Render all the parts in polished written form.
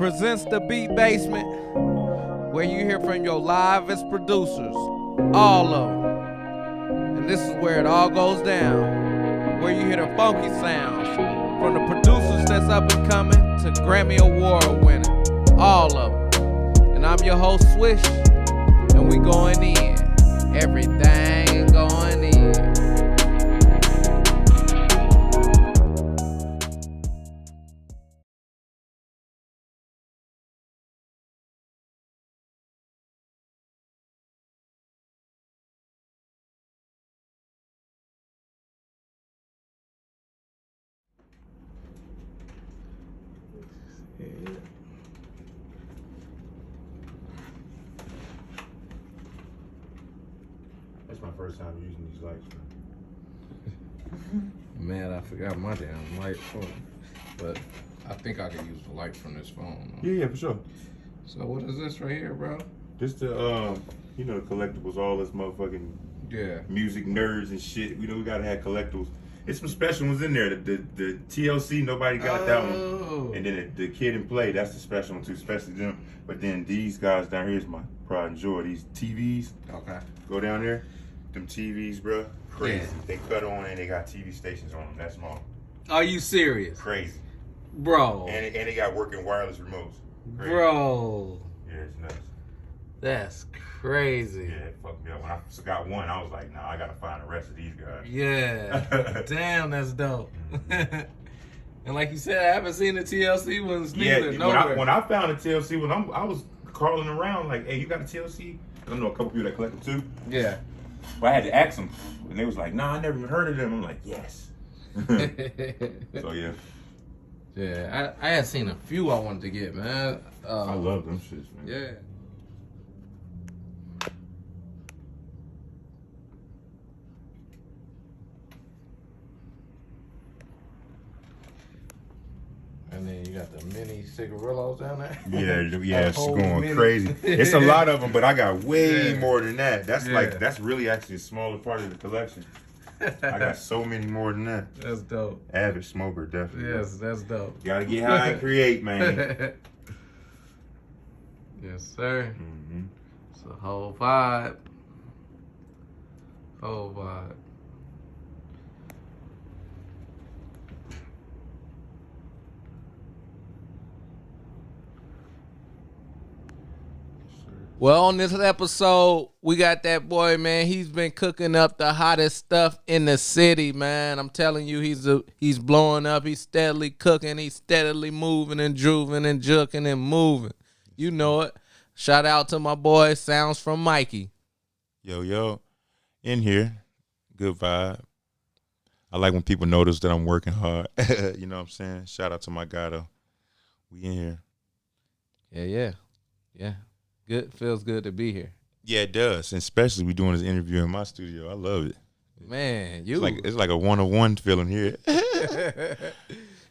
presents the Beat Basement, where you hear from your livest producers, all of them. And this is where it all goes down, where you hear the funky sounds from the producers that's up and coming to Grammy Award winning, all of them. And I'm your host, Swish, and we going in. Everything going in. That's my first time using these lights, Man, I forgot my damn light phone, but I think I can use the light from this phone. Yeah, for sure. So what is this right here, bro? Just the, the collectibles, all this motherfucking music nerds and shit. We gotta have collectibles. It's some special ones in there. The TLC, nobody got that one. And then the Kid and Play, that's the special one too, especially them. But then these guys down here is my pride and joy. These TVs. Okay. Go down there. Them TVs, bro. Crazy. Yeah. They cut on and they got TV stations on them. That's small. Are you serious? Crazy. Bro. And they got working wireless remotes. Crazy. Bro. Yeah, it's nuts. That's crazy. Yeah, it fucked me up. When I got one, I was like, nah, I gotta find the rest of these guys. Yeah. Damn, that's dope. And like you said, I haven't seen the TLC ones neither. Yeah, when I found the TLC one, I was crawling around like, hey, you got a TLC? I know a couple people that collect them too. Yeah. But I had to ask them, and they was like, nah, I never even heard of them. I'm like, yes. So yeah. Yeah, I had seen a few I wanted to get, man. I love them shits, man. Yeah. And then you got the mini cigarillos down there. Yeah, it's going crazy. It's a lot of them, but I got way more than that. That's really actually a smaller part of the collection. I got so many more than that. That's dope. Avid smoker, definitely. Yes, that's dope. Gotta get high and create, man. Yes, sir. Mm-hmm. It's a whole vibe. Whole vibe. Well, on this episode, we got that boy, man. He's been cooking up the hottest stuff in the city, man. I'm telling you, he's blowing up. He's steadily cooking. He's steadily moving and grooving and juking and moving. You know it. Shout out to my boy, SoundSfromIkey. Yo, in here, good vibe. I like when people notice that I'm working hard. You know what I'm saying? Shout out to my guy, though. We in here. Yeah. Good, feels good to be here. Yeah, it does. And especially we doing this interview in my studio. I love it. Man, it's like a 101 feeling here.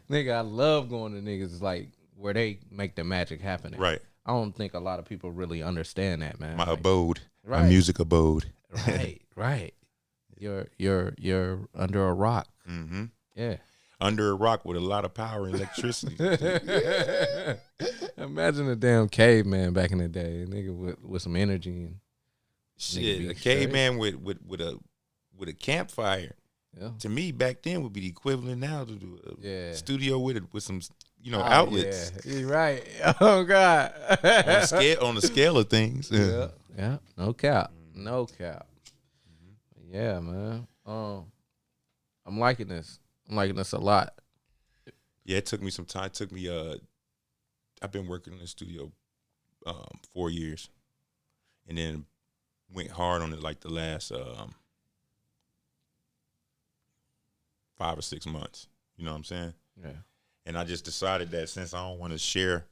Nigga, I love going to niggas like where they make the magic happen. Right. I don't think a lot of people really understand that, man. My abode. Right. My music abode. Right. You're under a rock. Mm-hmm. Yeah. Under a rock with a lot of power and electricity. Imagine a damn caveman back in the day, a nigga with some energy and shit. A caveman with a campfire. Yeah. To me, back then would be the equivalent now to do a studio with some outlets. Yeah, you're right. Oh God. on the scale of things. Yeah. No cap. Yeah, man. I'm liking this. I'm liking this a lot. Yeah, it took me some time. It took me I've been working in the studio 4 years, and then went hard on it like the last 5 or 6 months. You know what I'm saying? Yeah. And I just decided that since I don't want to share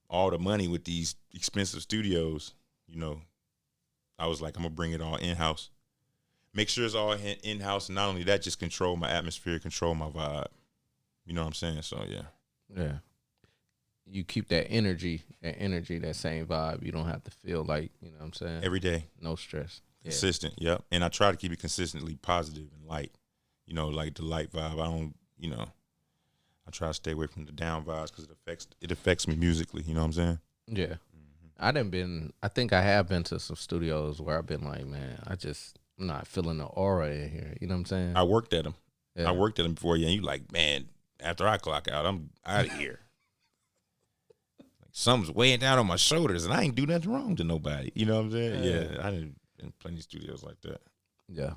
all the money with these expensive studios, I was like, I'm gonna bring it all in-house. Make sure it's all in-house, and not only that, just control my atmosphere, control my vibe. You know what I'm saying? So, yeah. Yeah. You keep that energy, that same vibe. You don't have to feel like, you know what I'm saying? Every day. No stress. Consistent, yep. And I try to keep it consistently positive and light. Like the light vibe. I I try to stay away from the down vibes because it affects me musically. You know what I'm saying? Yeah. I think I have been to some studios where I've been like, man, I'm not feeling the aura in here. You know what I'm saying? I worked at them. Yeah. I worked at them before, and you like, man, after I clock out, I'm out of here. Like something's weighing down on my shoulders, and I ain't do nothing wrong to nobody. You know what I'm saying? Yeah, I didn't in plenty of studios like that. Yeah.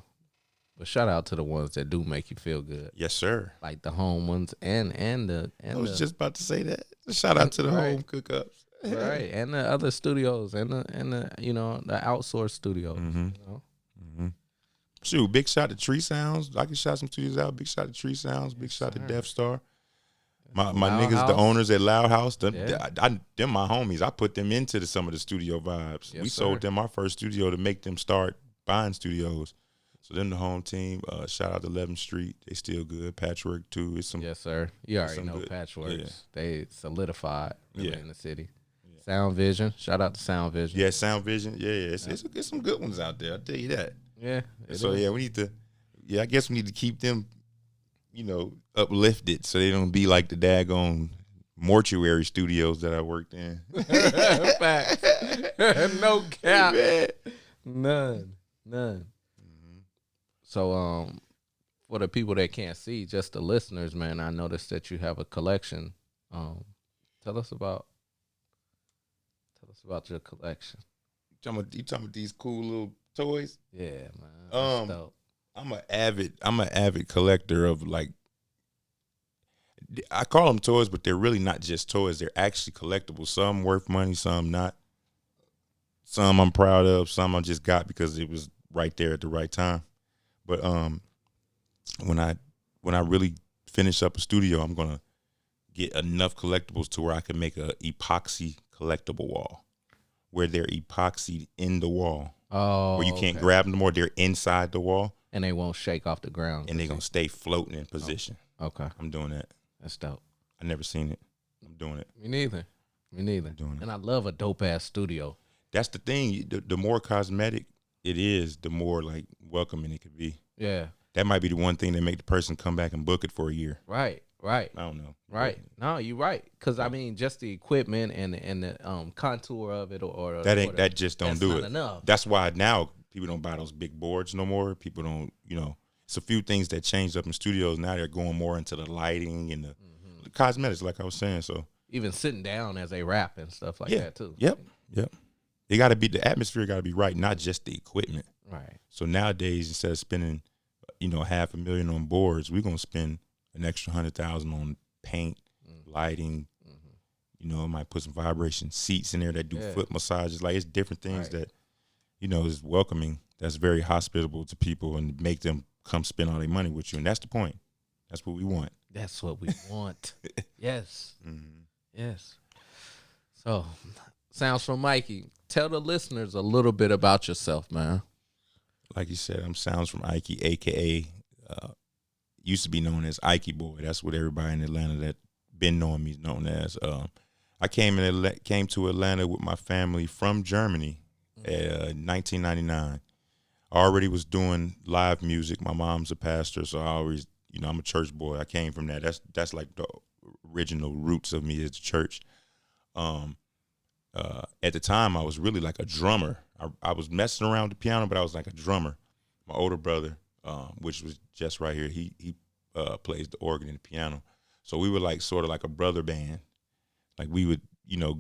But shout out to the ones that do make you feel good. Yes, sir. Like the home ones and I was just about to say that. Shout out to the home cookups. Right. And the other studios and the you know, the outsourced studios. Mm-hmm. You know? Mm-hmm. Shoot, big shout to Tree Sounds. I can shout some studios out. Big shout to Tree Sounds. Big shout to Death Star. My niggas, House. the owners at Loud House, them my homies. I put them into some of the studio vibes. Yes, we sold them our first studio to make them start buying studios. So then the home team, shout out to 11th Street. They still good. Patchwork too. It's some. Yes, sir. You already know good. Patchworks. Yeah. They solidified in the city. Yeah. Sound Vision. Shout out to Sound Vision. Yeah, Sound Vision. Yeah. It's some good ones out there. I'll tell you that. Yeah. So we need to. Yeah, I guess we need to keep them, you know, uplifted so they don't be like the daggone mortuary studios that I worked in. Facts. No cap. None. So, for the people that can't see, just the listeners, man, I noticed that you have a collection. Tell us about your collection. You talking about these cool little toys? Yeah, man. Dope. I'm an avid collector of, like, I call them toys, but they're really not just toys. They're actually collectibles. Some worth money, some not. Some I'm proud of, some I just got because it was right there at the right time. But when I really finish up a studio, I'm gonna get enough collectibles to where I can make a epoxy collectible wall, where they're epoxied in the wall. Oh, where you can't grab them more. They're inside the wall, and they won't shake off the ground, and they're gonna stay floating in position. Oh, okay, I'm doing that. That's dope. I never seen it. I'm doing it. Me neither. I'm doing it. And I love a dope ass studio. That's the thing. The more cosmetic it is, the more like welcoming it could be. Yeah. That might be the one thing that make the person come back and book it for a year. Right. I don't know. Right. No, you're right. Because I mean, just the equipment and the contour of it, or that just don't do it. Enough. That's why now people don't buy those big boards no more. People don't, it's a few things that changed up in studios. Now they're going more into the lighting and the cosmetics, like I was saying. So even sitting down as they rap and stuff like that too. Yep. They got to be, the atmosphere got to be right, not just the equipment. Right. So nowadays, instead of spending, $500,000 on boards, we're gonna spend an extra $100,000 on paint, lighting. Might put some vibration seats in there that do foot massages. Like, it's different things that, is welcoming. That's very hospitable to people and make them come spend all their money with you. And that's the point. That's what we want. That's what we want. Yes. Mm-hmm. Yes. So, SoundSfromIkey, tell the listeners a little bit about yourself, man. Like you said, I'm SoundSfromIkey, a.k.a. Used to be known as Ikey Boy. That's what everybody in Atlanta that been knowing me is known as. I came to Atlanta with my family from Germany in 1999. I already was doing live music. My mom's a pastor, so I always, I'm a church boy. I came from that. That's like the original roots of me as a church. At the time, I was really like a drummer. I was messing around with the piano, but I was like a drummer. My older brother, which was just right here, he plays the organ and the piano. So we were like sort of like a brother band. Like we would,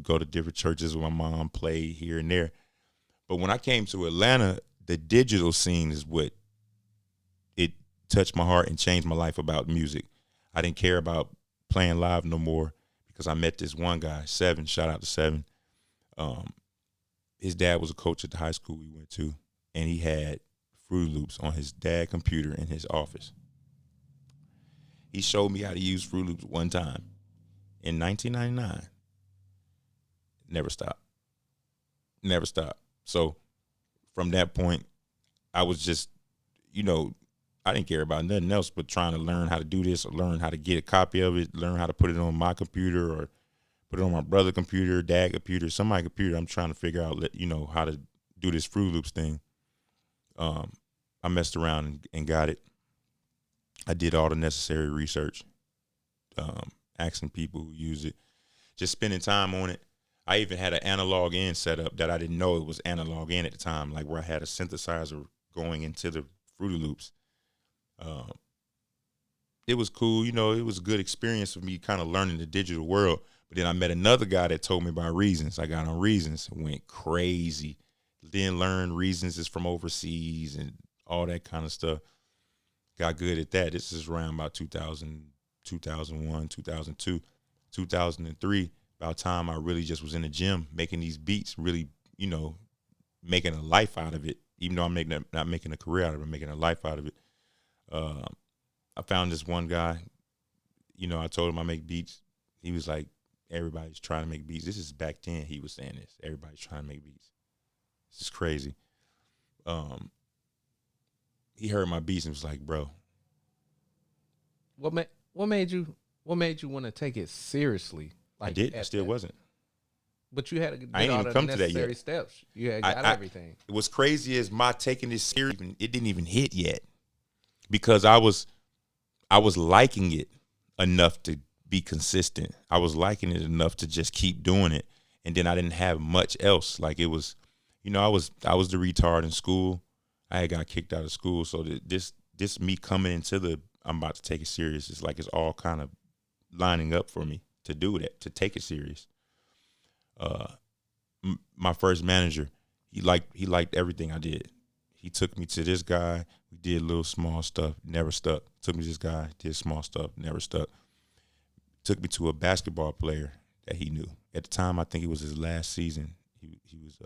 go to different churches with my mom, play here and there. But when I came to Atlanta, the digital scene is what it touched my heart and changed my life about music. I didn't care about playing live no more because I met this one guy, Seven. Shout out to Seven. His dad was a coach at the high school we went to, and he had Fruit Loops on his dad's computer in his office. He showed me how to use Fruit Loops one time in 1999. Never stopped. So from that point, I was just, I didn't care about nothing else but trying to learn how to do this or learn how to get a copy of it, learn how to put it on my computer or put it on my brother's computer, dad's computer, somebody's computer. I'm trying to figure out, how to do this Fruit Loops thing. I messed around and got it. I did all the necessary research. asking people who use it, just spending time on it. I even had an analog in set up that I didn't know it was analog in at the time, like where I had a synthesizer going into the Fruity Loops. It was cool, you know, it was a good experience for me kind of learning the digital world. But then I met another guy that told me about Reasons. I got on Reasons and went crazy. Then learned Reasons is from overseas and all that kind of stuff. Got good at that. This is around about 2000, 2001, 2002, 2003. About time I really just was in the gym making these beats, really, you know, making a life out of it. Even though I'm not making a career out of it, I'm making a life out of it. I found this one guy, you know, I told him I make beats. He was like, everybody's trying to make beats. This is back then he was saying this. Everybody's trying to make beats. This is crazy. He heard my beats and was like, bro. What made you want to take it seriously? Like, I did. I still wasn't. But you had to get I ain't all even the come to that necessary yet. steps. You had got everything. What's crazy is my taking this serious, it didn't even hit yet. Because I was liking it enough to be consistent. I was liking it enough to just keep doing it. And then I didn't have much else. Like it was, you know, I was the retard in school. I had got kicked out of school. So this me coming into I'm about to take it serious. It's like it's all kind of lining up for me to do that, to take it serious. My first manager, he liked everything I did. He took me to this guy. We did little small stuff, never stuck. Took me to this guy, did small stuff, never stuck. Took me to a basketball player that he knew. At the time, I think it was his last season. He was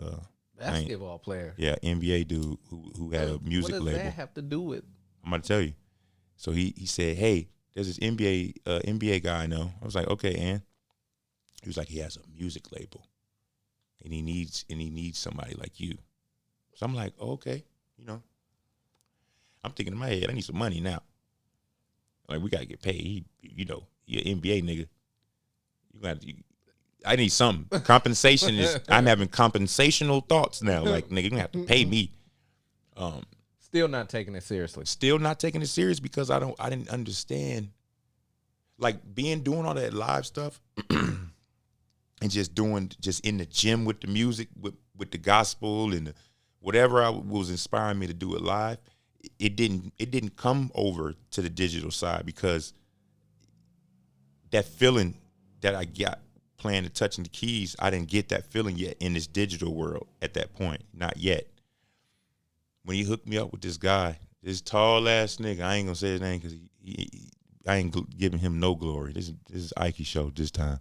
basketball player. Yeah, NBA dude who had a music label. What does that have to do with? I'm gonna tell you. So he said, "Hey, there's this NBA guy I know." I was like, "Okay, and." He was like, "He has a music label, and he needs somebody like you." So I'm like, oh, "Okay, you know." I'm thinking in my head, I need some money now. Like we gotta get paid. You're an NBA nigga. I need something. Compensation is. I'm having compensational thoughts now. Like nigga, you gonna have to pay me. Still not taking it seriously. Still not taking it serious because I didn't understand. Like doing all that live stuff and just in the gym with the music, with the gospel and whatever I was inspiring me to do it live. It didn't come over to the digital side because that feeling that I got playing and touching the keys, I didn't get that feeling yet in this digital world at that point. Not yet. When he hooked me up with this guy, this tall ass nigga, I ain't gonna say his name because I ain't giving him no glory. This is Ikey show this time.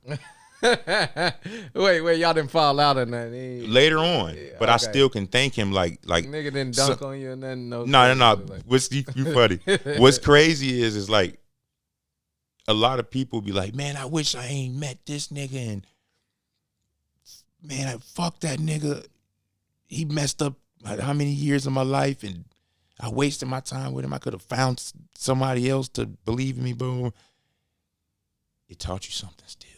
wait, y'all didn't fall out on that. Later on, but okay. I still can thank him like nigga didn't dunk on you and then no. No. What's you funny? What's crazy is like a lot of people be like, man, I wish I ain't met this nigga and man, fuck that nigga. He messed up how many years of my life and I wasted my time with him. I could have found somebody else to believe in me, boom. It taught you something still.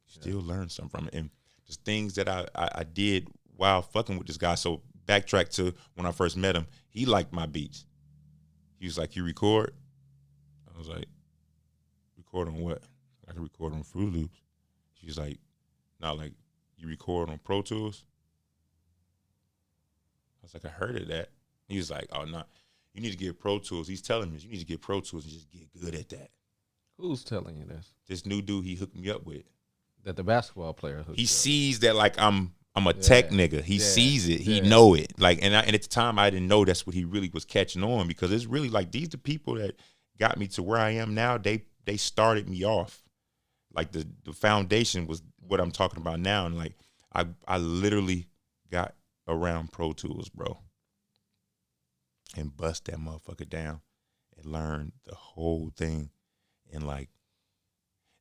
Still learn something from it. And just things that I did while fucking with this guy. So backtrack to when I first met him. He liked my beats. He was like, you record? I was like, record on what? I can record on Fruity Loops. She was like, no, like you record on Pro Tools? I was like, I heard of that. He was like, oh, no, you need to get Pro Tools. He's telling me you need to get Pro Tools and just get good at that. Who's telling you this? This new dude he hooked me up with. That the basketball player hooked He sees that like I'm a tech nigga. He sees it. He know it. Like and at the time I didn't know that's what he really was catching on because it's really like these the people that got me to where I am now. They started me off. Like the foundation was what I'm talking about now. And like I literally got around Pro Tools, bro. And bust that motherfucker down and learned the whole thing. And like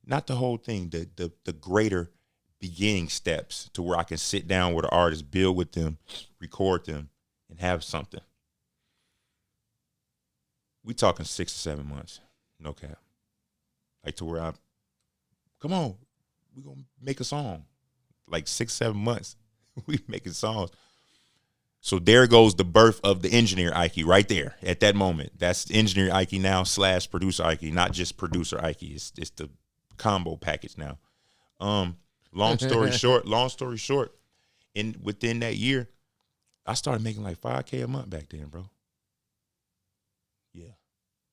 not the whole thing, the greater beginning steps to where I can sit down with an artist, build with them, record them, and have something. We talking 6 or 7 months, no cap. Like to where come on, we gonna make a song. Like 6, 7 months, we making songs. So there goes the birth of the engineer Ikey right there at that moment. That's engineer Ikey now / producer Ikey, not just producer Ikey. It's the combo package now. Long story short, within that year, I started making like $5K a month back then, bro. Yeah,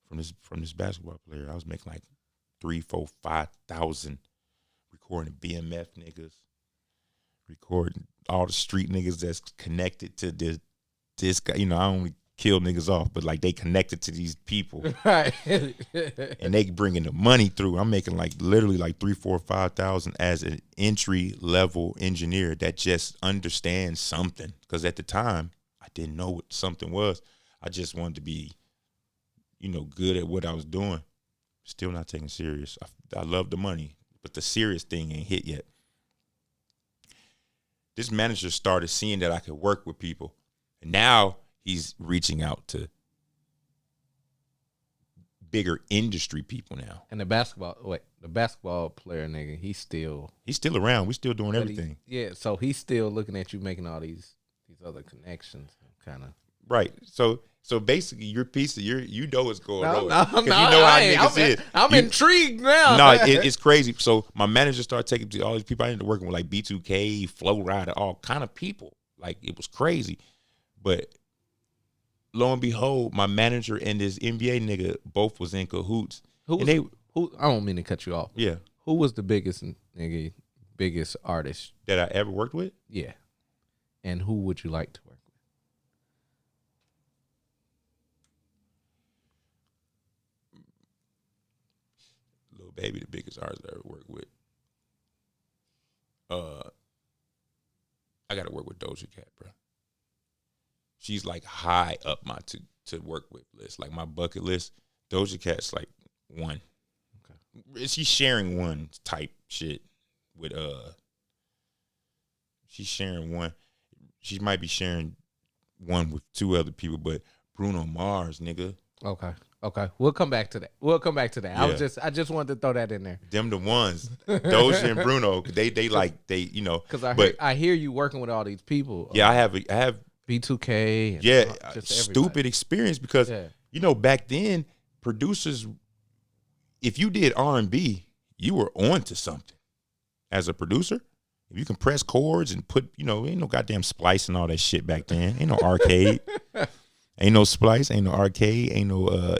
from this basketball player, I was making like 3, 4, 5,000 recording BMF niggas, recording all the street niggas that's connected to this guy. You know, I only kill niggas off, but like they connected to these people, Right. and they bringing the money through. I'm making like literally like 3, 4, 5,000 as an entry level engineer that just understands something. Because at the time, I didn't know what something was. I just wanted to be, you know, good at what I was doing. Still not taking serious. I love the money, but the serious thing ain't hit yet. This manager started seeing that I could work with people, and now he's reaching out to bigger industry people now. And the basketball player nigga, he's still around. We still doing everything. So he's still looking at you making all these other connections, kind of. Right. So basically, your piece of you know what's going on. No, you know how niggas is. I'm intrigued now. No, it's crazy. So my manager started taking to all these people. I ended up working with like B2K, Flow Rider, all kind of people. Like it was crazy. But lo and behold, my manager and this NBA nigga both was in cahoots. Who? I don't mean to cut you off. Yeah. Who was the biggest artist that I ever worked with? Yeah. And who would you like to work with? Lil Baby, the biggest artist I ever worked with. I got to work with Doja Cat, bro. She's like high up my to work with list. Like my bucket list, Doja Cat's like one. Okay. She's sharing one type shit with she's sharing one. She might be sharing one with 2 other people, but Bruno Mars, nigga. Okay. We'll come back to that. Yeah. I just wanted to throw that in there. Them the ones. Doja and Bruno, they you know. Because I hear you working with all these people. Yeah, I have B2K. And yeah, stupid experience because you know back then producers, if you did R&B, you were on to something. As a producer, if you can press chords and put, you know, ain't no goddamn splice and all that shit back then. Ain't no arcade. Ain't no splice, ain't no arcade, ain't no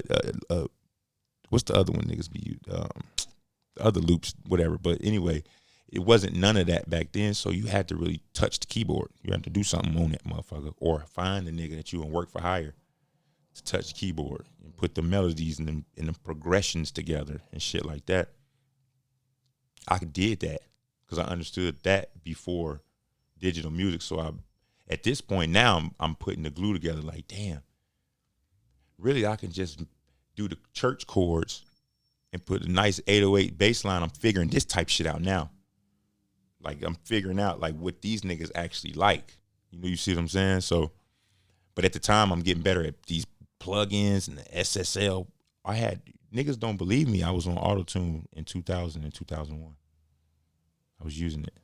what's the other one niggas be used? The other loops, whatever. But anyway, it wasn't none of that back then. So you had to really touch the keyboard. You had to do something on that motherfucker, or find the nigga that you want to work for hire to touch the keyboard and put the melodies and the progressions together and shit like that. I did that because I understood that before digital music. So at this point now, I'm putting the glue together like, damn, really I can just do the church chords and put a nice 808 bass line. I'm figuring this type shit out now. Like I'm figuring out like what these niggas actually like. You know, you see what I'm saying? So, but at the time I'm getting better at these plugins and the SSL. Niggas don't believe me. I was on Auto-Tune in 2000 and 2001. I was using it.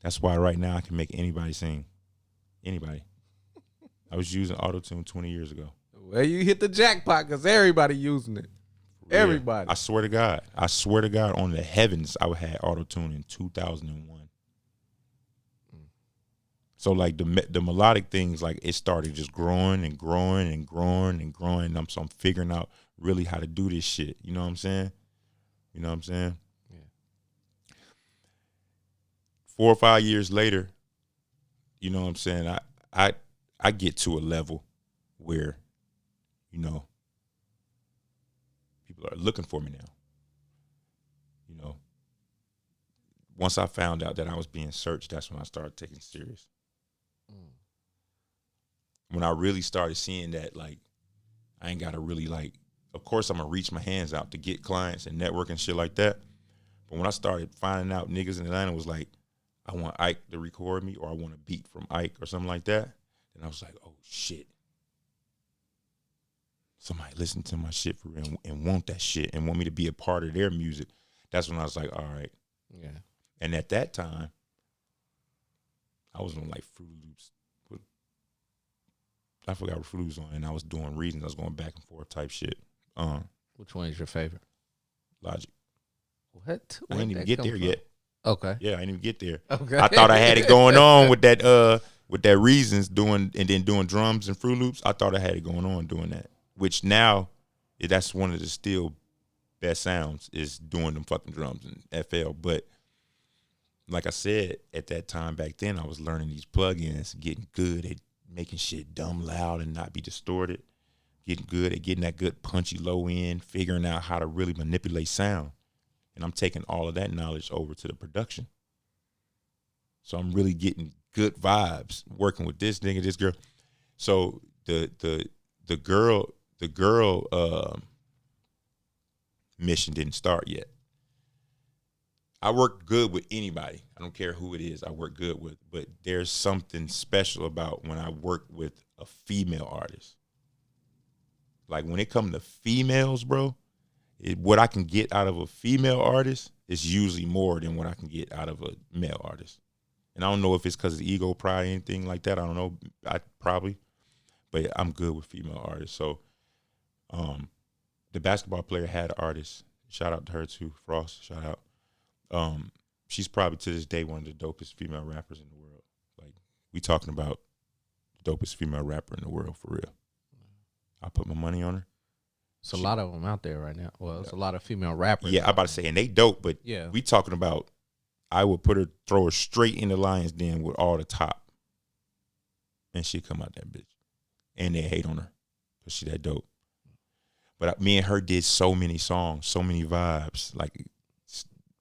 That's why right now I can make anybody sing. Anybody. I was using Auto-Tune 20 years ago. Well, you hit the jackpot because everybody using it. Yeah. Everybody. I swear to God, on the heavens, I had Auto-Tune in 2001. So like the melodic things, like it started just growing and growing and growing and growing. So I'm figuring out really how to do this shit. You know what I'm saying? Yeah. 4 or 5 years later, you know what I'm saying? I get to a level where, you know, people are looking for me now. You know, once I found out that I was being searched, that's when I started taking it serious. When I really started seeing that, like, I ain't got to really, like, of course I'm going to reach my hands out to get clients and network and shit like that. But when I started finding out niggas in Atlanta was like, I want Ike to record me or I want a beat from Ike or something like that, and I was like, oh, shit. Somebody listen to my shit for real and want that shit and want me to be a part of their music. That's when I was like, all right. Yeah. And at that time, I was on like Fruity Loops. I forgot what Fruity was on, and I was doing Reasons. I was going back and forth type shit. Which one is your favorite? Logic. What? I didn't even get there yet. Okay. Yeah, I didn't even get there. Okay. I thought I had it going on with that Reasons doing drums and Fruit Loops. I thought I had it going on doing that. Which now, that's one of the still best sounds is doing them fucking drums in FL. But like I said, at that time back then, I was learning these plugins, getting good at making shit dumb loud and not be distorted, getting good at getting that good punchy low end, figuring out how to really manipulate sound. And I'm taking all of that knowledge over to the production. So I'm really getting good vibes working with this nigga, this girl. So the girl mission didn't start yet. I work good with anybody. I don't care who it is I work good with, but there's something special about when I work with a female artist. Like when it comes to females, bro, what I can get out of a female artist is usually more than what I can get out of a male artist. And I don't know if it's because of ego, pride, anything like that. I don't know. Probably. But I'm good with female artists. So the basketball player had an artist. Shout out to her too. Frost, shout out. She's probably to this day one of the dopest female rappers in the world. Like, we talking about the dopest female rapper in the world for real. I put my money on her. It's a lot of them out there right now. Well, it's a lot of female rappers. Yeah, I'm about to say, and they dope, but yeah, we talking about, I would throw her straight in the lion's den with all the top. And she come out that bitch. And they hate on her because she that dope. But me and her did so many songs, so many vibes. Like,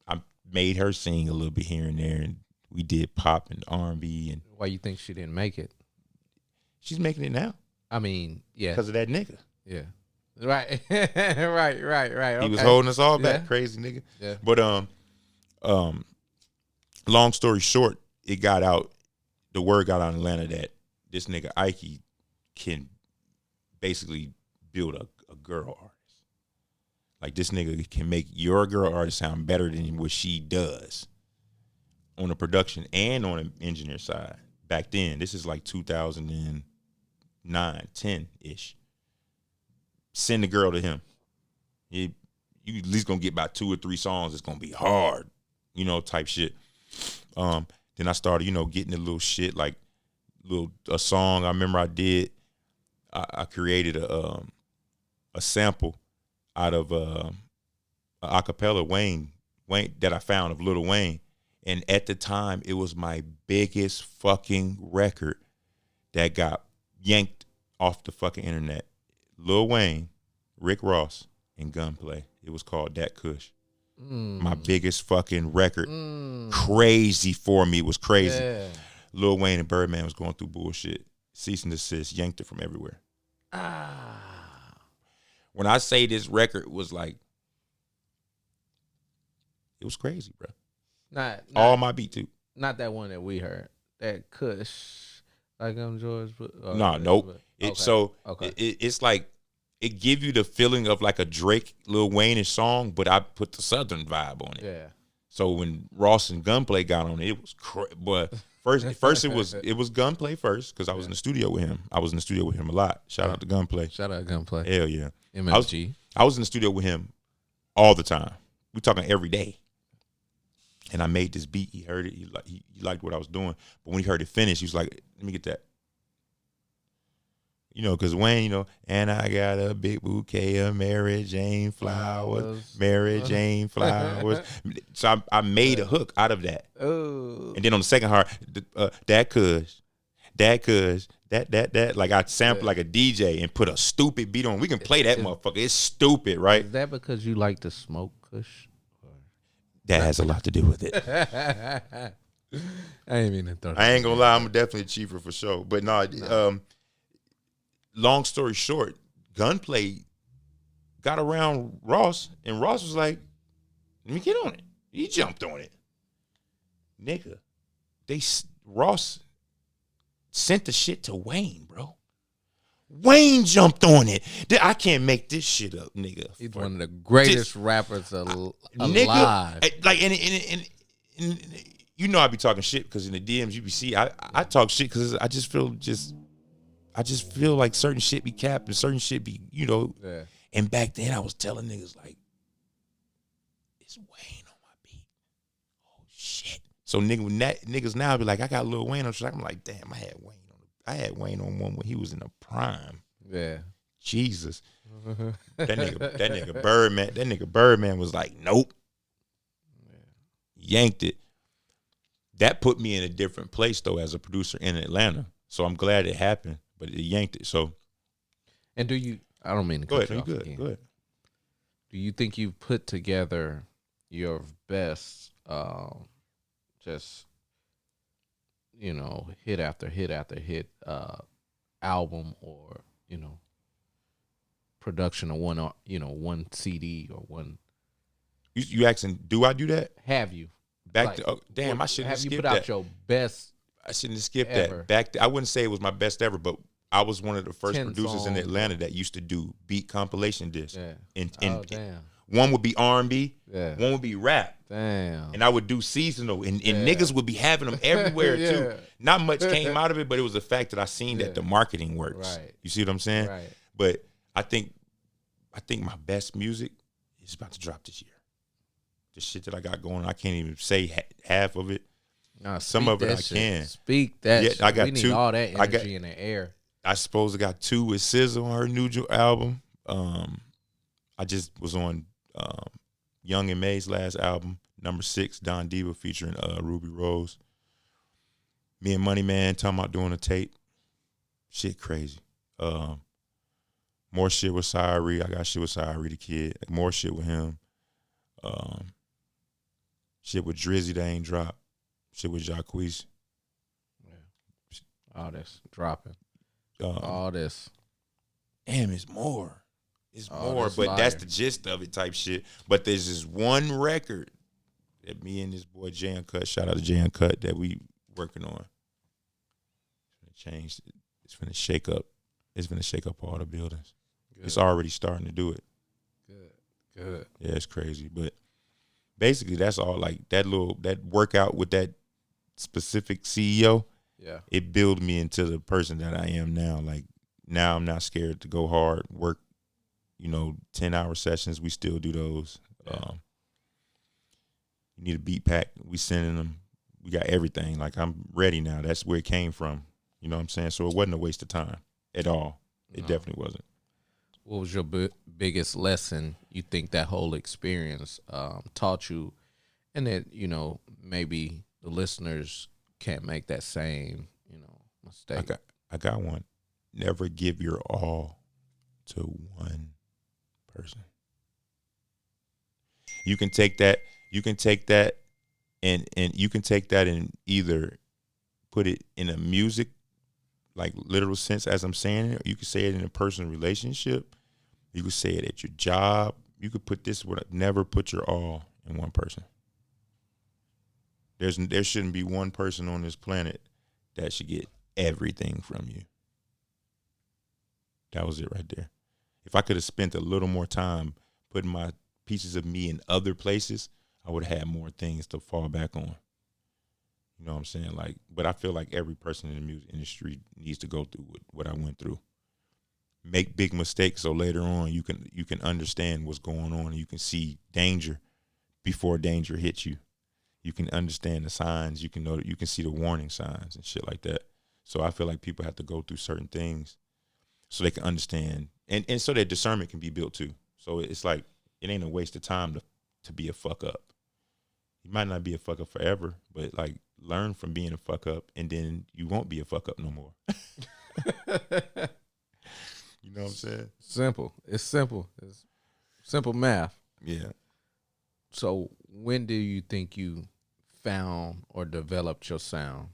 I made her sing a little bit here and there, and we did pop and R&B. And why you think she didn't make it? She's making it now. I mean, yeah. Because of that nigga. Yeah. Right. right. Okay. He was holding us all back, crazy nigga. Yeah. But long story short, it got out, the word got out in Atlanta that this nigga Ikey can basically build a girl artist. Like, this nigga can make your girl artist sound better than what she does on the production and on the engineer side. Back then, this is like 2009, 10-ish. Send the girl to him. You at least gonna get about 2 or 3 songs. It's gonna be hard, type shit. Then I started, getting a little shit, like a song I remember I did. I created a sample out of a acapella Wayne that I found of Lil Wayne, and at the time it was my biggest fucking record that got yanked off the fucking internet. Lil Wayne, Rick Ross, and Gunplay. It was called Dat Kush. My biggest fucking record. Crazy for me. It was crazy. Yeah. Lil Wayne and Birdman was going through bullshit. Cease and desist, yanked it from everywhere. When I say this record was like, it was crazy, bro. Not all my beat too. Not that one that we heard. That Kush, like I'm George. Nope. It's like, it give you the feeling of like a Drake, Lil Wayne-ish song, but I put the Southern vibe on it. Yeah. So when Ross and Gunplay got on it, it was but first it was Gunplay first, because I was in the studio with him. I was in the studio with him a lot. Shout out to Gunplay. Shout out Gunplay. Hell yeah. MSG. I was in the studio with him all the time. We talking every day. And I made this beat. He heard it. He liked what I was doing. But when he heard it finish, he was like, let me get that. Because Wayne, and I got a big bouquet of Mary Jane flowers. Mary Jane flowers. So I made a hook out of that. Oh. And then on the second part, that Kush. Like, I sampled like a DJ and put a stupid beat on. We can play that motherfucker. It's stupid, right? Is that because you like to smoke Kush? That has a lot to do with it. I ain't mean to throw that. I ain't gonna lie, I'm definitely a cheaper for sure. But no. Long story short, Gunplay got around Ross, and Ross was like, let me get on it. He jumped on it. Nigga, Ross sent the shit to Wayne, bro. Wayne jumped on it. I can't make this shit up, nigga. He's one of the greatest rappers alive. Nigga, like, and I be talking shit because in the DMs you be see, I talk shit because I just feel like certain shit be capped and certain shit be, Yeah. And back then I was telling niggas like, it's Wayne So niggas now be like, I got Lil Wayne on track. I'm like, damn, I had Wayne on one when he was in the prime. Yeah. Jesus. that nigga Birdman was like, nope. Yanked it. That put me in a different place though as a producer in Atlanta. So I'm glad it happened, but it yanked it. So and do you I don't mean to cut you off good. again. Go ahead. Do you think you've put together your best just hit after hit after hit album or production of one CD or one? You asking, do I do that? Have you? I shouldn't have skipped that. Have you put out your best? I shouldn't have skipped ever. that. I wouldn't say it was my best ever, but I was one of the first producers in songs. Atlanta that used to do beat compilation discs. Yeah. Damn. One would be R&B, yeah. One would be rap. Damn. And I would do seasonal, and niggas would be having them everywhere too. Not much came out of it, but it was the fact that I seen that the marketing works. Right. You see what I'm saying? Right. But I think my best music is about to drop this year. The shit that I got going, I can't even say half of it. Nah, some of it I can. Speak that. Yeah, I got we need two. all that energy in the air. I suppose I got 2 with SZA on her new album. I just was on Young and May's last album, number 6, Don Diva featuring Ruby Rose. Me and Money Man talking about doing a tape. Shit crazy. More shit with Cyree. I got shit with Cyree the Kid. More shit with him. Shit with Drizzy that ain't dropped. Shit with Jacquees. Yeah. All this dropping. All this. Damn, it's more. It's all more, but fire. That's the gist of it type shit. But there's this one record that me and this boy Jay Uncut, shout out to Jay Uncut, that we working on. It's gonna change. It's gonna shake up. It's gonna shake up all the buildings. Good. It's already starting to do it. Good. Yeah, it's crazy. But basically that's all. Like that workout with that specific CEO. Yeah. It built me into the person that I am now. Like now I'm not scared to go hard, work, 10-hour sessions. We still do those. Yeah. You need a beat pack. We sending them. We got everything. Like I'm ready now. That's where it came from. You know what I'm saying? So it wasn't a waste of time at all. It definitely wasn't. What was your biggest lesson you think that whole experience taught you, and that maybe the listeners can't make that same mistake? I got one. Never give your all to one person. You can take that. You can take that, and you can take that and either put it in a music, like literal sense as I'm saying it, or you could say it in a personal relationship. You could say it at your job. You could put this with never put your all in one person. There shouldn't be one person on this planet that should get everything from you. That was it right there. If I could have spent a little more time putting my pieces of me in other places, I would have had more things to fall back on. You know what I'm saying? Like, but I feel like every person in the music industry needs to go through what I went through. Make big mistakes so later on you can understand what's going on and you can see danger before danger hits you. You can understand the signs. You can know that you can see the warning signs and shit like that. So I feel like people have to go through certain things so they can understand and so that discernment can be built too. So it's like it ain't a waste of time to be a fuck up. You might not be a fuck up forever, but like learn from being a fuck up and then you won't be a fuck up no more. You know what I'm saying? Simple. It's simple. It's simple math. Yeah. So when do you think you found or developed your sound?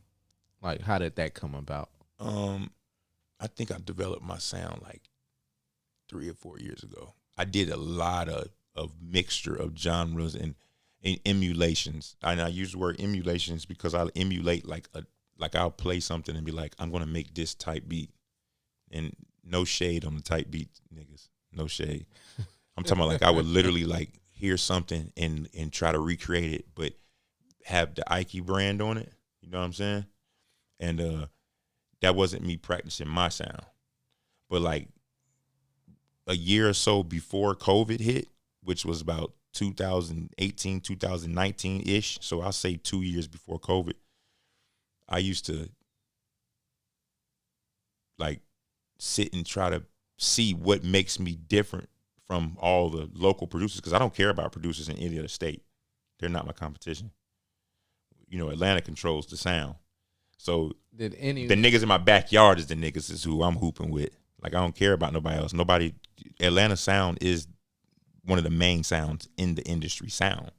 Like, how did that come about? I think I developed my sound like 3 or 4 years ago. I did a lot of mixture of genres and emulations. And I use the word emulations because I'll emulate like I'll play something and be like, I'm gonna make this type beat. And no shade on the type beat niggas. No shade. I'm talking about like I would literally like hear something and try to recreate it, but have the Ikey brand on it. You know what I'm saying? And that wasn't me practicing my sound. But like a year or so before COVID hit, which was about 2018, 2019-ish. So I'll say 2 years before COVID. I used to like sit and try to see what makes me different from all the local producers, because I don't care about producers in any other state. They're not my competition. You know, Atlanta controls the sound. So the niggas in my backyard is the niggas is who I'm hooping with. Like, I don't care about nobody else. Atlanta sound is one of the main sounds in the industry sound.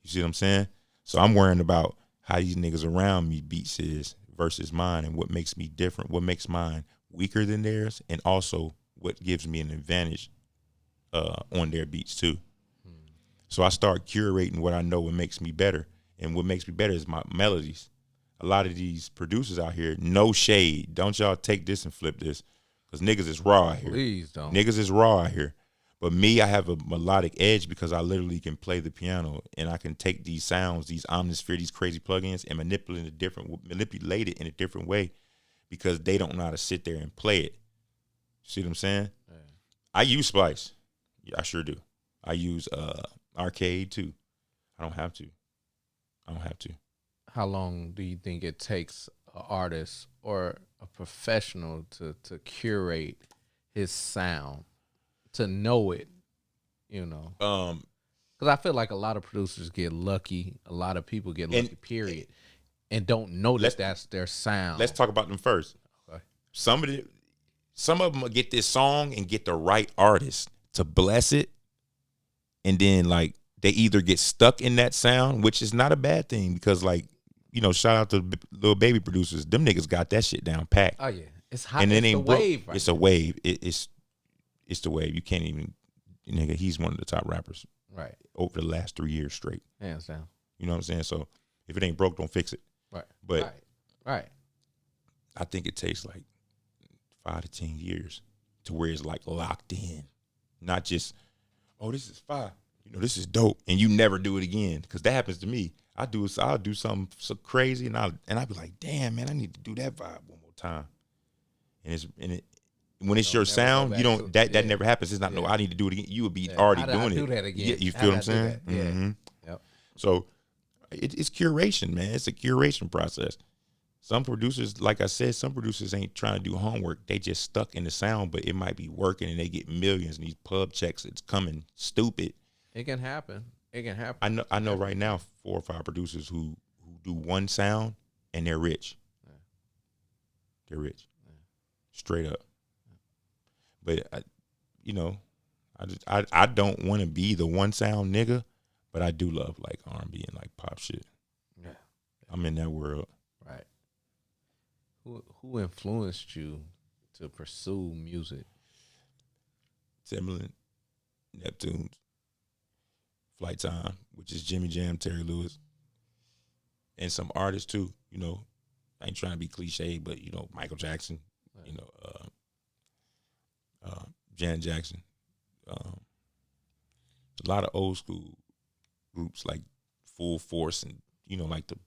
You see what I'm saying? So I'm worrying about how these niggas around me beats is versus mine, and what makes me different, what makes mine weaker than theirs, and also what gives me an advantage on their beats too. So I start curating what I know what makes me better. And what makes me better is my melodies. A lot of these producers out here, no shade. Don't y'all take this and flip this. Because niggas is raw out here. Please don't. Niggas is raw out here. But me, I have a melodic edge because I literally can play the piano, and I can take these sounds, these Omnisphere, these crazy plugins, and manipulate it in a different way, because they don't know how to sit there and play it. See what I'm saying? Yeah. I use Splice. Yeah, I sure do. I use Arcade too. I don't have to. How long do you think it takes an artist or a professional to curate his sound, to know it, you know? Because I feel like a lot of producers get lucky. A lot of people get lucky, period, and don't know that that's their sound. Let's talk about them first. Okay. Some of them will get this song and get the right artist to bless it, and then like they either get stuck in that sound, which is not a bad thing, because like, you know, shout out to little baby producers. Them niggas got that shit down packed. Oh yeah, it's hot. And it ain't the wave. Right, it's a wave. It's the wave. You can't even, nigga. He's one of the top rappers. Right. Over the last 3 years straight. Hands down. You know what I'm saying? So if it ain't broke, don't fix it. Right. But right. I think it takes like 5 to 10 years to where it's like locked in, not just, oh, this is fire. You know, this is dope, and you never do it again, because that happens to me. I'll do something so crazy, and I'll be like, damn, man, I need to do that vibe one more time. When it's your sound, you don't that never happens. It's not no, I need to do it again. You would be already doing it. Do that again. Yeah, you feel what I'm saying? Yeah. Mm-hmm. Yep. So it's curation, man. It's a curation process. Some producers, like I said, some producers ain't trying to do homework. They just stuck in the sound, but it might be working, and they get millions, and these pub checks, it's coming stupid. It can happen. I know right now 4 or 5 producers who do one sound, and they're rich. Yeah. They're rich. Yeah. Straight up. Yeah. But I don't want to be the one sound nigga, but I do love like R&B and like pop shit. Yeah. I'm in that world. Right. Who influenced you to pursue music? Timbaland, Neptunes, Flight Time, which is Jimmy Jam, Terry Lewis, and some artists too. You know, I ain't trying to be cliche, but you know, Michael Jackson, right. You know, Janet Jackson, a lot of old school groups like Full Force, and you know, like the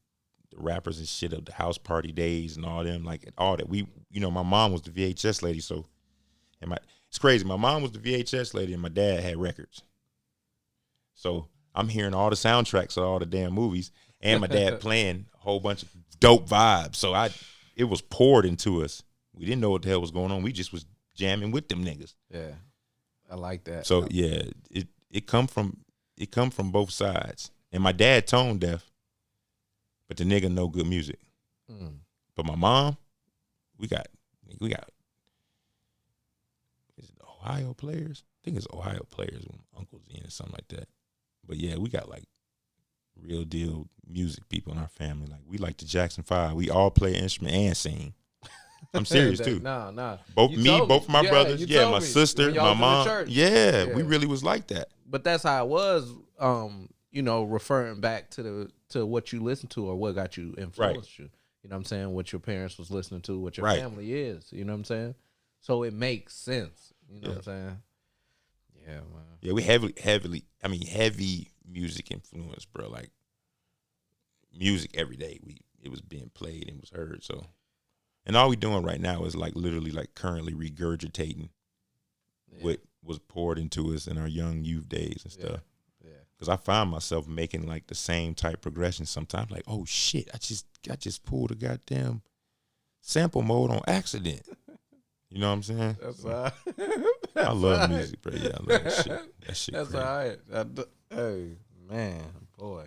rappers and shit of the House Party days and all them, like all that. We, you know, my mom was the VHS lady, so it's crazy. My mom was the VHS lady, and my dad had records. So I'm hearing all the soundtracks of all the damn movies, and my dad playing a whole bunch of dope vibes. So it was poured into us. We didn't know what the hell was going on. We just was jamming with them niggas. Yeah, I like that. So yeah, it come from both sides. And my dad tone deaf, but the nigga know good music. Mm. But my mom, we got is it Ohio Players? I think it's Ohio Players when Uncle's in or something like that. But yeah, we got like real deal music people in our family. Like we like the Jackson 5. We all play an instrument and sing. I'm serious too. Nah. Both my brothers, my sister, my mom. Yeah, we really was like that. But that's how it was. You know, referring back to what you listened to or what got you influenced you. You know what I'm saying? What your parents was listening to, what your family is. You know what I'm saying? So it makes sense. You know what I'm saying? Yeah, man. Yeah, we heavy music influence, bro. Like music every day. It was being played and was heard. So, and all we doing right now is like literally like currently regurgitating what was poured into us in our young youth days and stuff. Yeah. because I find myself making like the same type progression sometimes. Like, oh shit, I just pulled a goddamn sample mode on accident. You know what I'm saying? That's all right. I love music, bro. Yeah, I love that shit. That shit That's crazy. all right. Hey, man, boy,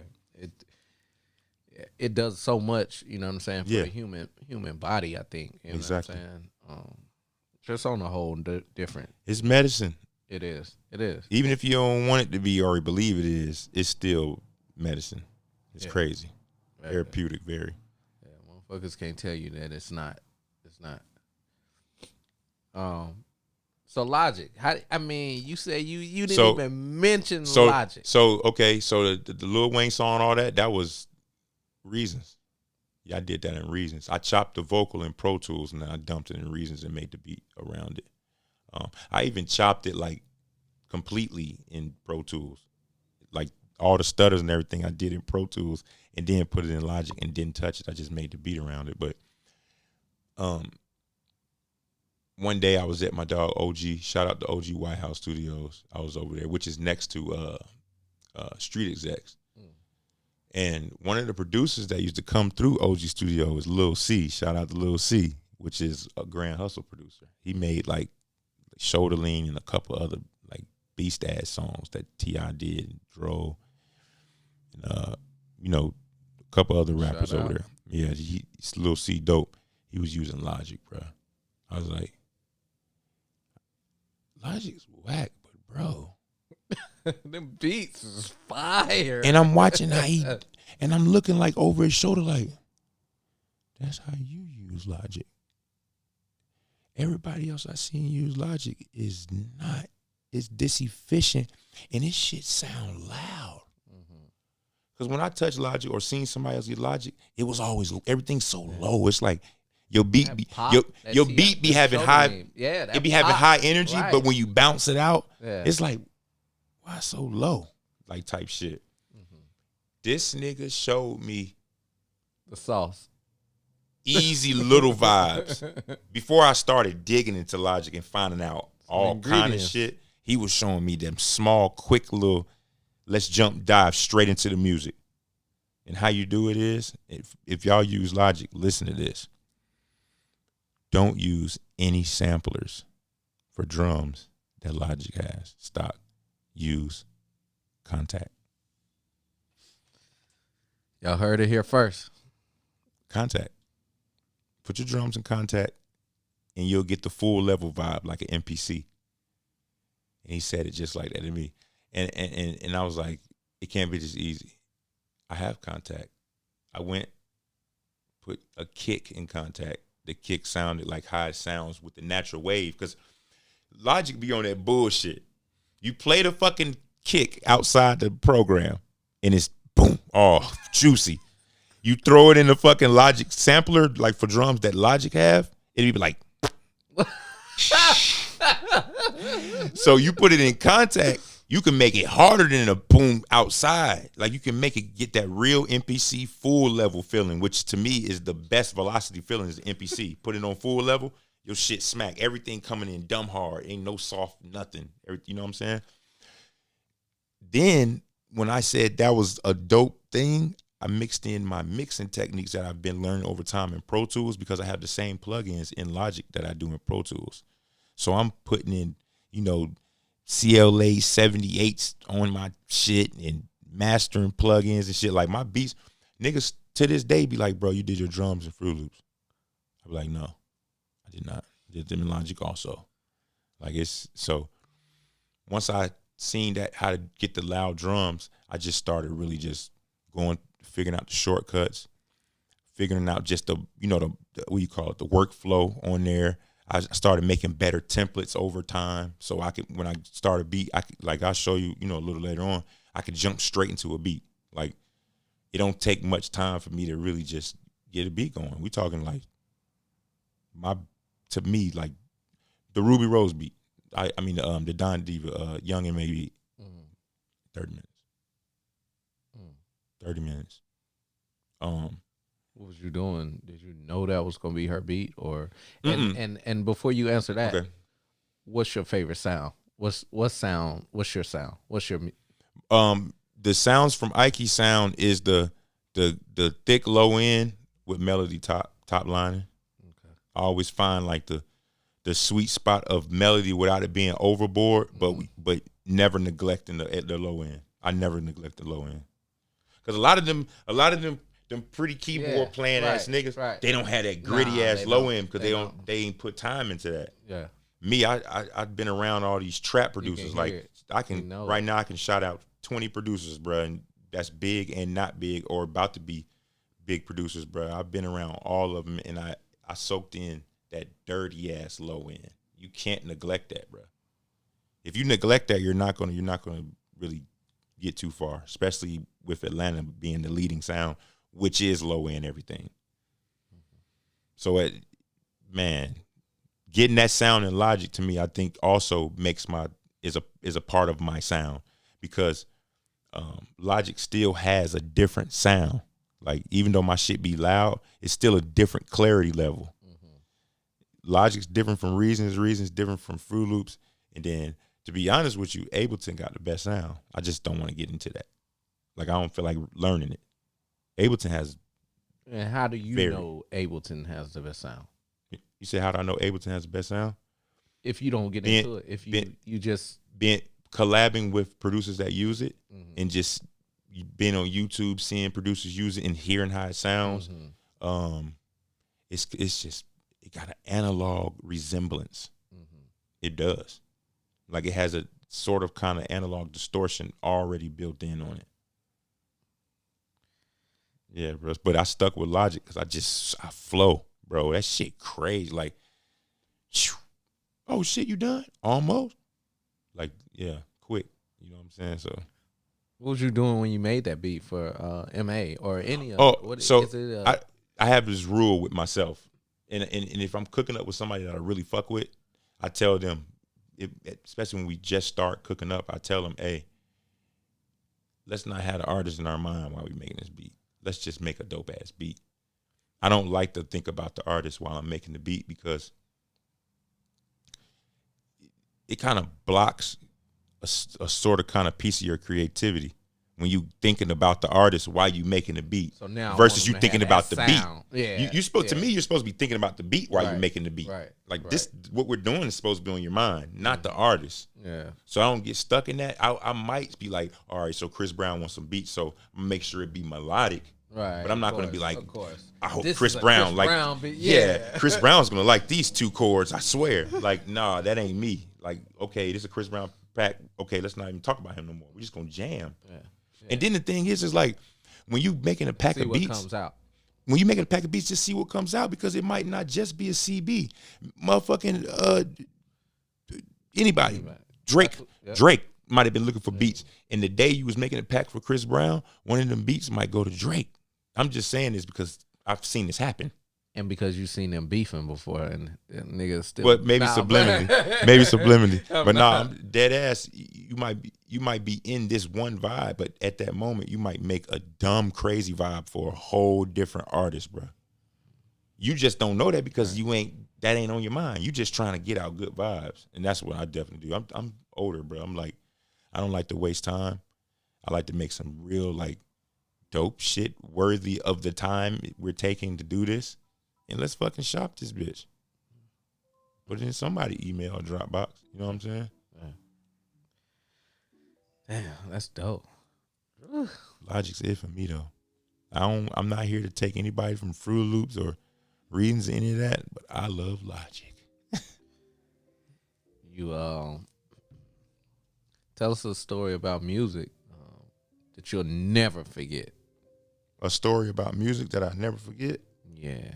it does so much. You know what I'm saying, for the human body. I think. You know exactly. what I'm saying? Just on a whole different. It's medicine. It is. It is. Even if you don't want it to be or believe it is, it's still medicine. It's crazy. Very therapeutic, very. Yeah, motherfuckers can't tell you that it's not. It's not. So Logic. You said you didn't even mention Logic. So okay, so the Lil Wayne song, all that was Reasons. Yeah, I did that in Reasons. I chopped the vocal in Pro Tools and then I dumped it in Reasons and made the beat around it. I even chopped it like completely in Pro Tools, like all the stutters and everything I did in Pro Tools, and then put it in Logic and didn't touch it. I just made the beat around it. But one day I was at my dog OG. Shout out to OG White House Studios. I was over there, which is next to Street Execs. And one of the producers that used to come through OG Studio was Lil C. Shout out to Lil C, which is a Grand Hustle producer. He made like Shoulder Lean and a couple other like beast ass songs that T.I. did and Dro, and a couple other rappers over there. Yeah, he's Lil C dope. He was using Logic, bro. I was like, Logic's whack, but bro, them beats is fire. And I'm watching how and I'm looking like over his shoulder, like, that's how you use Logic. Everybody else I seen use Logic is not. It's this efficient, and this shit sound loud. Because when I touch Logic or seen somebody else use Logic, it was always everything's so low. It's like your beat your beat be having high. It be having high energy, right. But when you bounce it out, it's like, why so low? Like type shit. This nigga showed me the sauce. Easy little vibes. Before I started digging into Logic and finding out all kind of shit, he was showing me them small, quick little, let's dive straight into the music. And how you do it is, if y'all use Logic, listen to this. Don't use any samplers for drums that Logic has. Stock. Use Contact. Y'all heard it here first. Contact. Put your drums in Contact, and you'll get the full level vibe like an MPC. And he said it just like that to me. And I was like, it can't be this easy. I have Contact. I went, put a kick in Contact. The kick sounded like how it sounds with the natural wave. Because Logic be on that bullshit. You play the fucking kick outside the program, and it's boom, oh, juicy. You throw it in the fucking Logic sampler, like for drums that Logic have, it'd be like. So you put it in Contact, you can make it harder than a boom outside. Like you can make it get that real MPC full level feeling, which to me is the best velocity feeling is the MPC. Put it on full level, your shit smack. Everything coming in dumb hard. Ain't no soft nothing. You know what I'm saying? Then when I said that was a dope thing, I mixed in my mixing techniques that I've been learning over time in Pro Tools because I have the same plugins in Logic that I do in Pro Tools. So I'm putting in, CLA 78s on my shit and mastering plugins and shit. Like my beats, niggas to this day be like, bro, you did your drums in Fruit Loops. I be like, no, I did not. I did them in Logic also. Like so once I seen that how to get the loud drums, I just started really just figuring out the shortcuts, figuring out just the what you call it, the workflow on there. I started making better templates over time, so I could, when I start a beat, I'll show you, a little later on, I could jump straight into a beat. Like it don't take much time for me to really just get a beat going. We talking like to me like the Ruby Rose beat. The Don Diva, Young and Maybe 30 minutes. 30 minutes. What was you doing? Did you know that was gonna be her beat, or and before you answer that, okay. What's your favorite sound? What's your sound? What's your the sounds from Ikey sound is the thick low end with melody top lining. Okay. I always find like the sweet spot of melody without it being overboard, but never neglecting the low end. I never neglect the low end. Because a lot of them pretty keyboard playing ass niggas, they don't have that gritty ass low end because they ain't put time into that. Yeah. Me, I've been around all these trap producers. Like I can right now I can shout out 20 producers, bro, and that's big and not big or about to be big producers, bro. I've been around all of them, and I soaked in that dirty ass low end. You can't neglect that, bro. If you neglect that, you're not gonna really get too far, especially with Atlanta being the leading sound, which is low end everything. So, getting that sound in Logic to me, I think also is a part of my sound because Logic still has a different sound. Like even though my shit be loud, it's still a different clarity level. Logic's different from Reasons different from Fruit Loops, and then to be honest with you, Ableton got the best sound. I just don't want to get into that. Like I don't feel like learning it. Ableton has. And how do you know Ableton has the best sound? You say how do I know Ableton has the best sound? If you don't get into it, if you just being collabing with producers that use it, and just being on YouTube, seeing producers use it and hearing how it sounds, it's just. It got an analog resemblance. It does. Like it has a sort of kind of analog distortion already built in on it. Yeah, bro. But I stuck with Logic because I flow, bro. That shit crazy. Like, oh shit, you done? Almost. Like, yeah, quick. You know what I'm saying? So. What was you doing when you made that beat for MA or any of I have this rule with myself. And if I'm cooking up with somebody that I really fuck with, I tell them, especially when we just start cooking up, I tell them, hey, let's not have the artist in our mind while we're making this beat. Let's just make a dope ass beat. I don't like to think about the artist while I'm making the beat because it kind of blocks a sort of kind of piece of your creativity when you thinking about the artist while you making the beat, so now versus you thinking about the beat. Yeah, to me, you're supposed to be thinking about the beat while you're making the beat. Right. Like this, what we're doing is supposed to be on your mind, not the artist. Yeah. So I don't get stuck in that. I might be like, all right, so Chris Brown wants some beats, so I'm gonna make sure it be melodic. Right. But I'm not gonna be like, I hope Chris Brown Chris Brown's gonna like these two chords. I swear. Like, nah, that ain't me. Like, okay, this is a Chris Brown pack. Okay, let's not even talk about him no more. We're just gonna jam. Yeah. And then the thing is like when you making a pack of beats, comes out. When you making a pack of beats, just see what comes out because it might not just be a CB. Motherfucking anybody. Drake might have been looking for beats. And the day you was making a pack for Chris Brown, one of them beats might go to Drake. I'm just saying this because I've seen this happen. And because you've seen them beefing before and niggas still. But maybe subliminally. Maybe subliminally. But I'm dead ass. You might be in this one vibe, but at that moment you might make a dumb, crazy vibe for a whole different artist, bro. You just don't know that because that ain't on your mind. You just trying to get out good vibes. And that's what I definitely do. I'm older, bro. I'm like, I don't like to waste time. I like to make some real like dope shit worthy of the time we're taking to do this. And let's fucking shop this bitch. Put it in somebody's email or Dropbox. You know what I'm saying? Damn, that's dope. Logic's it for me though. I'm not here to take anybody from Fruit Loops or Reasons, any of that, but I love Logic. You tell us a story about music that you'll never forget. A story about music that I never forget? Yeah.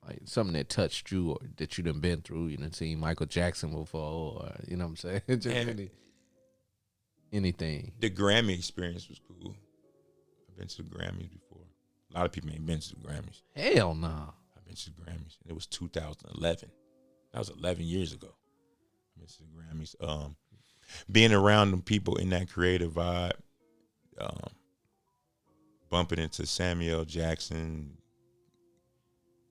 Like something that touched you or that you done been through. You done seen Michael Jackson before or, you know what I'm saying? Just anything. The Grammy experience was cool. I've been to the Grammys before. A lot of people ain't been to the Grammys. Hell no. Nah. I've been to the Grammys. It was 2011. That was 11 years ago. I've been to the Grammys. Being around them people in that creative vibe, bumping into Samuel Jackson,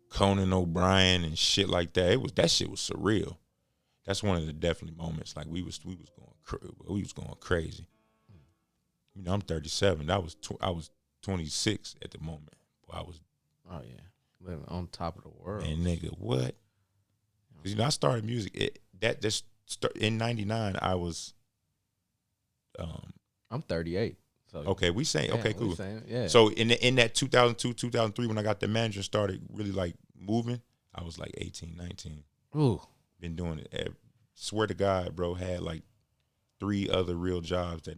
Conan O'Brien and shit like that. That shit was surreal. That's one of the definitely moments. Like we was going crazy. You know, I'm 37. I was 26 at the moment. I was. Oh yeah, living on top of the world. And nigga, what? Because you know, I started music. In '99. I was. I'm 38. So okay, we saying okay, cool. Yeah. So in that 2002, 2003, when I got the manager, started really like moving. I was like 18, 19. Ooh, been doing it. Swear to God, bro, had like 3 other real jobs that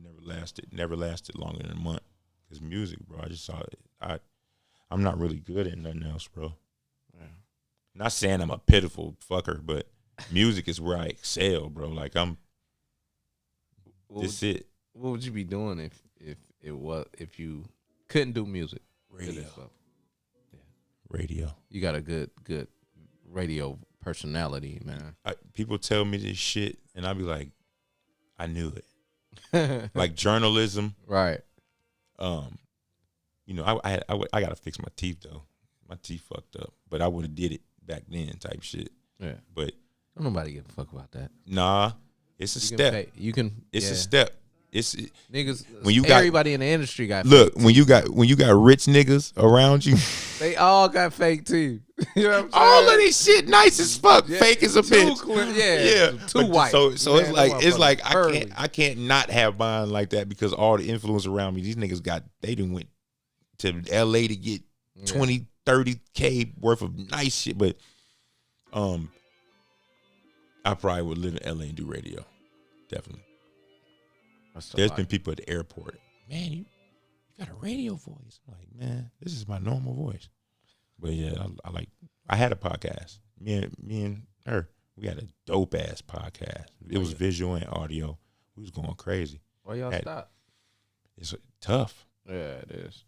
never lasted longer than a month. Cause music, bro, I just saw it. I'm not really good at nothing else, bro. Yeah. Not saying I'm a pitiful fucker, but music is where I excel, bro. Like this it. What would you be doing if you couldn't do music? Radio. Yeah. Radio. You got a good radio personality, man. People tell me this shit, and I be like, I knew it. Like journalism, right? You know, I gotta fix my teeth though. My teeth fucked up, but I would have did it back then, type shit. Yeah, but don't nobody give a fuck about that. Nah, it's a step. It's a step. It's niggas. When you everybody in the industry got look fake when you got rich niggas around you. They all got fake teeth. You know what I'm saying? All of this shit nice as fuck, fake as a bitch. Too white. So it's like I can't not have mine like that because all the influence around me. These niggas they done went to LA to get 20, 30K worth of nice shit, but I probably would live in LA and do radio, definitely. There's been people at the airport. Man, you got a radio voice. I'm like, man, this is my normal voice. But yeah, I had a podcast. Me and her, we had a dope ass podcast. It was visual and audio. We was going crazy. Why y'all stop? It's tough. Yeah, it is.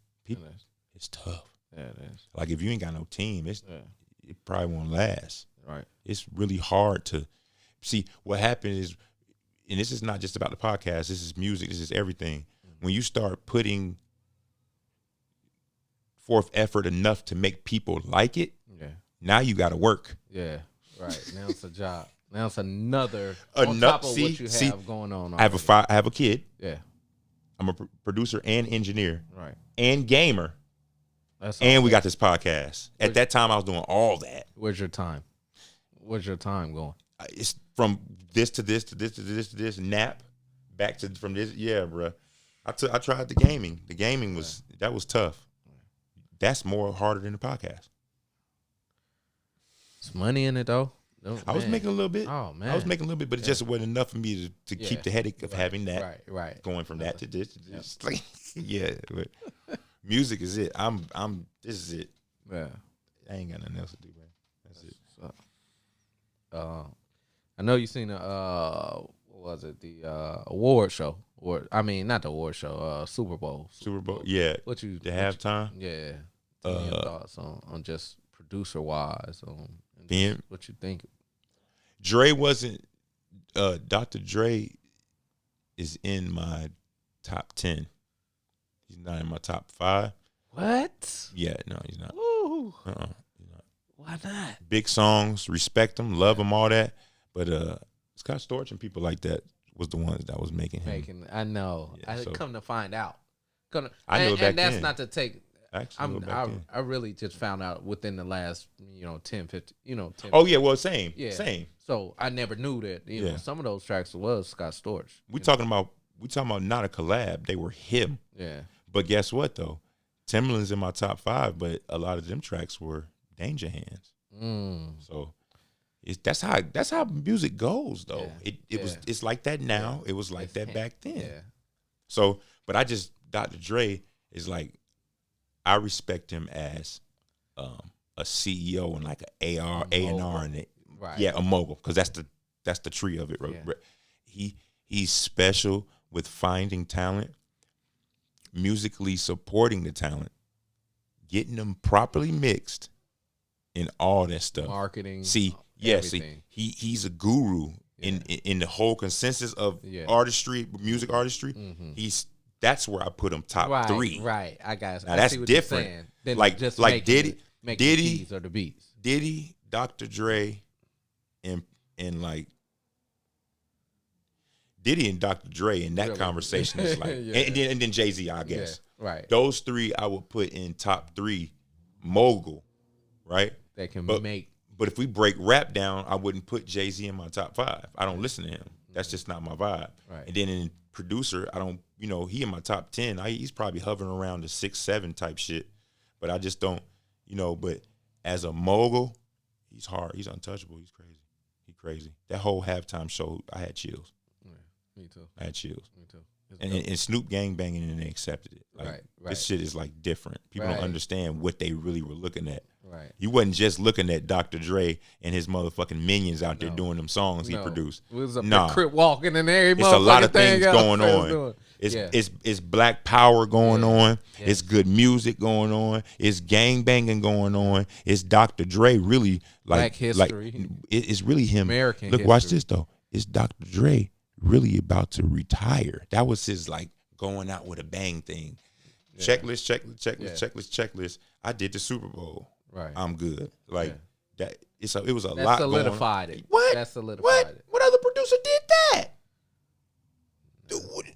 It's tough. Yeah, it is. Like if you ain't got no team, it probably won't last. Right. It's really hard to see. What happened is, and this is not just about the podcast. This is music. This is everything. Mm-hmm. When you start putting forth effort enough to make people like it, now you got to work. Yeah, right. Now it's a job. Now it's another on top of what you have going on. I have a kid. Yeah, I'm a producer and engineer. Right. And gamer. And we got this podcast. At that time, I was doing all that. Where's your time? Where's your time going? It's from this to this to this to this to this. Nap back to from this. Yeah, bro. I tried the gaming. The gaming was that was tough. That's more harder than the podcast. It's money in it though. I was making a little bit. Oh man, I was making a little bit, but it just wasn't enough for me to keep the headache of having that. Right. Going from that to this. To this. Like, yeah. But music is it. This is it. Yeah. I ain't got nothing else to do, man. That's it. I know you seen what was it? The award show. Or I mean, not the award show. Super Bowl. Yeah. The halftime. Yeah. Tell me your thoughts on just producer wise what you think. Dre wasn't. Dr. Dre is in my top 10. He's not in my top 5. What? Yeah, no, he's not. Ooh. He's not. Why not? Big songs, respect him, love him, all that. But Scott Storch and people like that was the ones that was making him. I know. Yeah, come to find out. I knew it back then. And that's not to take. I really just found out within the last 10, 15, 10. Oh yeah, well same. So I never knew that some of those tracks was Scott Storch. We talking about not a collab. They were him. Yeah. But guess what though? Timbaland's in my top 5, but a lot of them tracks were Danger Hands. So that's how music goes though. Yeah. It's like that now. It was like that back then. Yeah. So, but Dr. Dre is like, I respect him as a CEO and like A&R in it. Right. Yeah, a mogul, because that's the tree of it. Yeah. He's special with finding talent, musically supporting the talent, getting them properly mixed, and all that stuff. Marketing. He's a guru in the whole consensus of artistry, music artistry. Mm-hmm. That's where I put him top 3. Right, I got. Now that's different. Like Diddy, keys or the beats. Diddy, Dr. Dre, and like Diddy and Dr. Dre in that Really? Conversation is like, Yeah. and then Jay-Z, I guess. Yeah, right. Those three I would put in top 3 mogul, right? They can make. But if we break rap down, I wouldn't put Jay-Z in my top 5. I don't listen to him. That's just not my vibe. Right. And then in producer, I don't, he in my top 10. He's probably hovering around the 6, 7 type shit. But I just don't, but as a mogul, he's hard. He's untouchable. He's crazy. He's crazy. That whole halftime show, I had chills. Yeah, me too. I had chills. Me too. And Snoop gang banging and they accepted it. Like, right. This shit is like different. People don't understand what they really were looking at. Right. You wasn't just looking at Dr. Dre and his motherfucking minions out there doing them songs he produced. It was a crip walking in there. It's a lot of things going on. It's black power going on. Yeah. It's good music going on. It's gang banging going on. It's Dr. Dre really like Black history. Like, it's really him. American Look, history. watch this though. It's Dr. Dre really about to retire. That was his like going out with a bang thing. Yeah. Checklist. I did the Super Bowl. Right. I'm good. Like that. It was a lot. Solidified it. What? That solidified it. What other producer did that? Dude,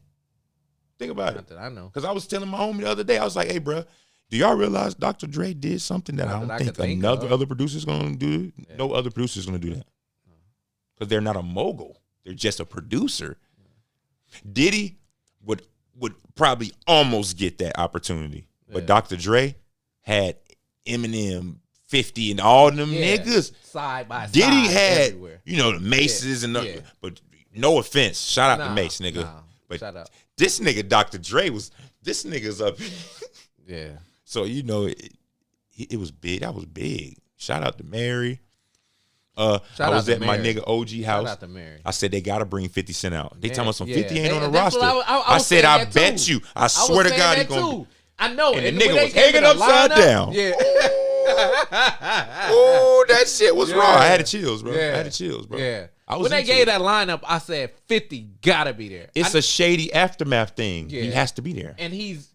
think about Not it. that I know. Because I was telling my homie the other day, I was like, "Hey, bro, do y'all realize Dr. Dre did something that I don't think other producer's gonna do? Yeah. No other producer's gonna do that because they're not a mogul. They're just a producer. Diddy would probably almost get that opportunity, but Dr. Dre had Eminem, 50, and all them niggas side by side. Diddy had everywhere. The Maces and but no offense, shout out to Mace, nigga. But shout out. This nigga Dr. Dre this nigga's up. Yeah. So it was big. That was big. Shout out to Mary. I was at my nigga OG house. Shout out to Mary. I said they gotta bring 50 Cent out. They talking about some 50 ain't on the That's roster. I said I bet you. I swear to God he gonna be. I know. And the nigga was hanging upside down. Yeah. Oh, that shit was raw. I had the chills, bro. Yeah. I had the chills, bro. Yeah. When they gave that lineup, I said 50 gotta be there. It's a shady aftermath thing. Yeah. He has to be there. And he's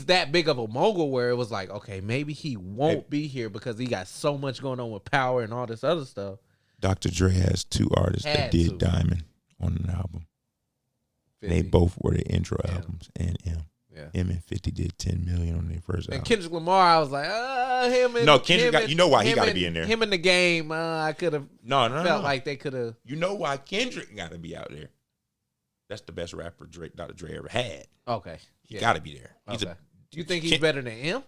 that big of a mogul where it was like, okay, maybe he won't be here because he got so much going on with power and all this other stuff. Dr. Dre has 2 artists that did Diamond on an album. 50. They both were the intro albums, and M and 50 did 10 million on their first album. And Kendrick Lamar, I was like, him and Kendrick you know why he got to be in there. Him in the game, I could have felt like they could have. You know why Kendrick got to be out there? That's the best rapper Dr. Dre ever had. Okay, he got to be there. Okay. Do you think he's better than him?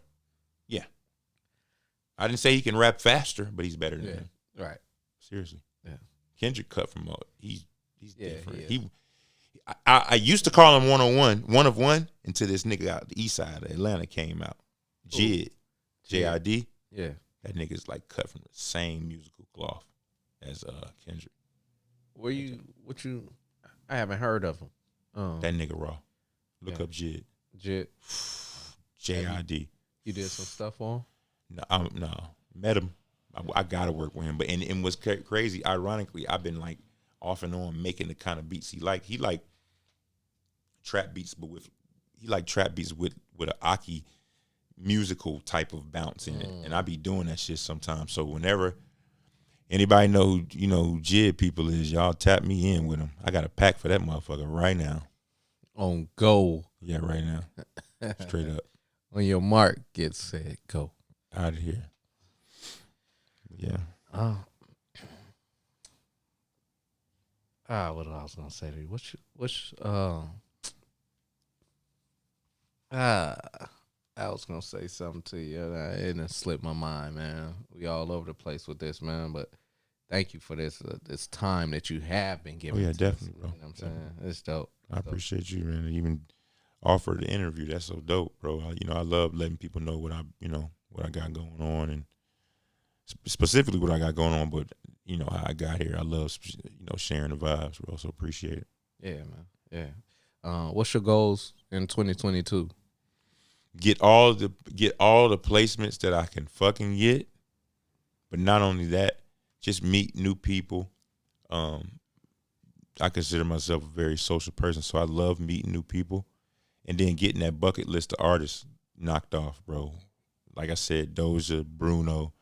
Yeah. I didn't say he can rap faster, but he's better than him. Right. Seriously. Yeah. Kendrick cut from he's different. I used to call him one of one until this nigga out the east side of Atlanta came out. JID. JID. Yeah. That nigga's like cut from the same musical cloth as Kendrick. I haven't heard of him. That nigga raw. Look up JID. JID. You did some stuff for him? No. Met him. I gotta work with him. But and what's crazy, ironically, I've been like off and on making the kind of beats he like. He like trap beats, but with an Aki musical type of bounce in it. And I be doing that shit sometimes. So whenever anybody know who JID people is, y'all tap me in with them. I got a pack for that motherfucker right now. On go. Yeah, right now. Straight up. When your mark gets said, go. Out of here. Yeah. What I was gonna say to you? I was gonna say something to you. It done slipped my mind, man. We all over the place with this, man. But thank you for this time that you have been giving. Oh yeah, definitely, bro. You know what I'm saying? It's dope. I appreciate you, man. Even offer the interview. That's so dope, bro. I love letting people know what I got going on, and specifically what I got going on. But how I got here. I love sharing the vibes, bro. So appreciate it. Yeah, man. Yeah. What's your goals in 2022? Get all the placements that I can fucking get, but not only that, just meet new people. I consider myself a very social person, so I love meeting new people, and then getting that bucket list of artists knocked off, bro. Like I said, Doja, Bruno.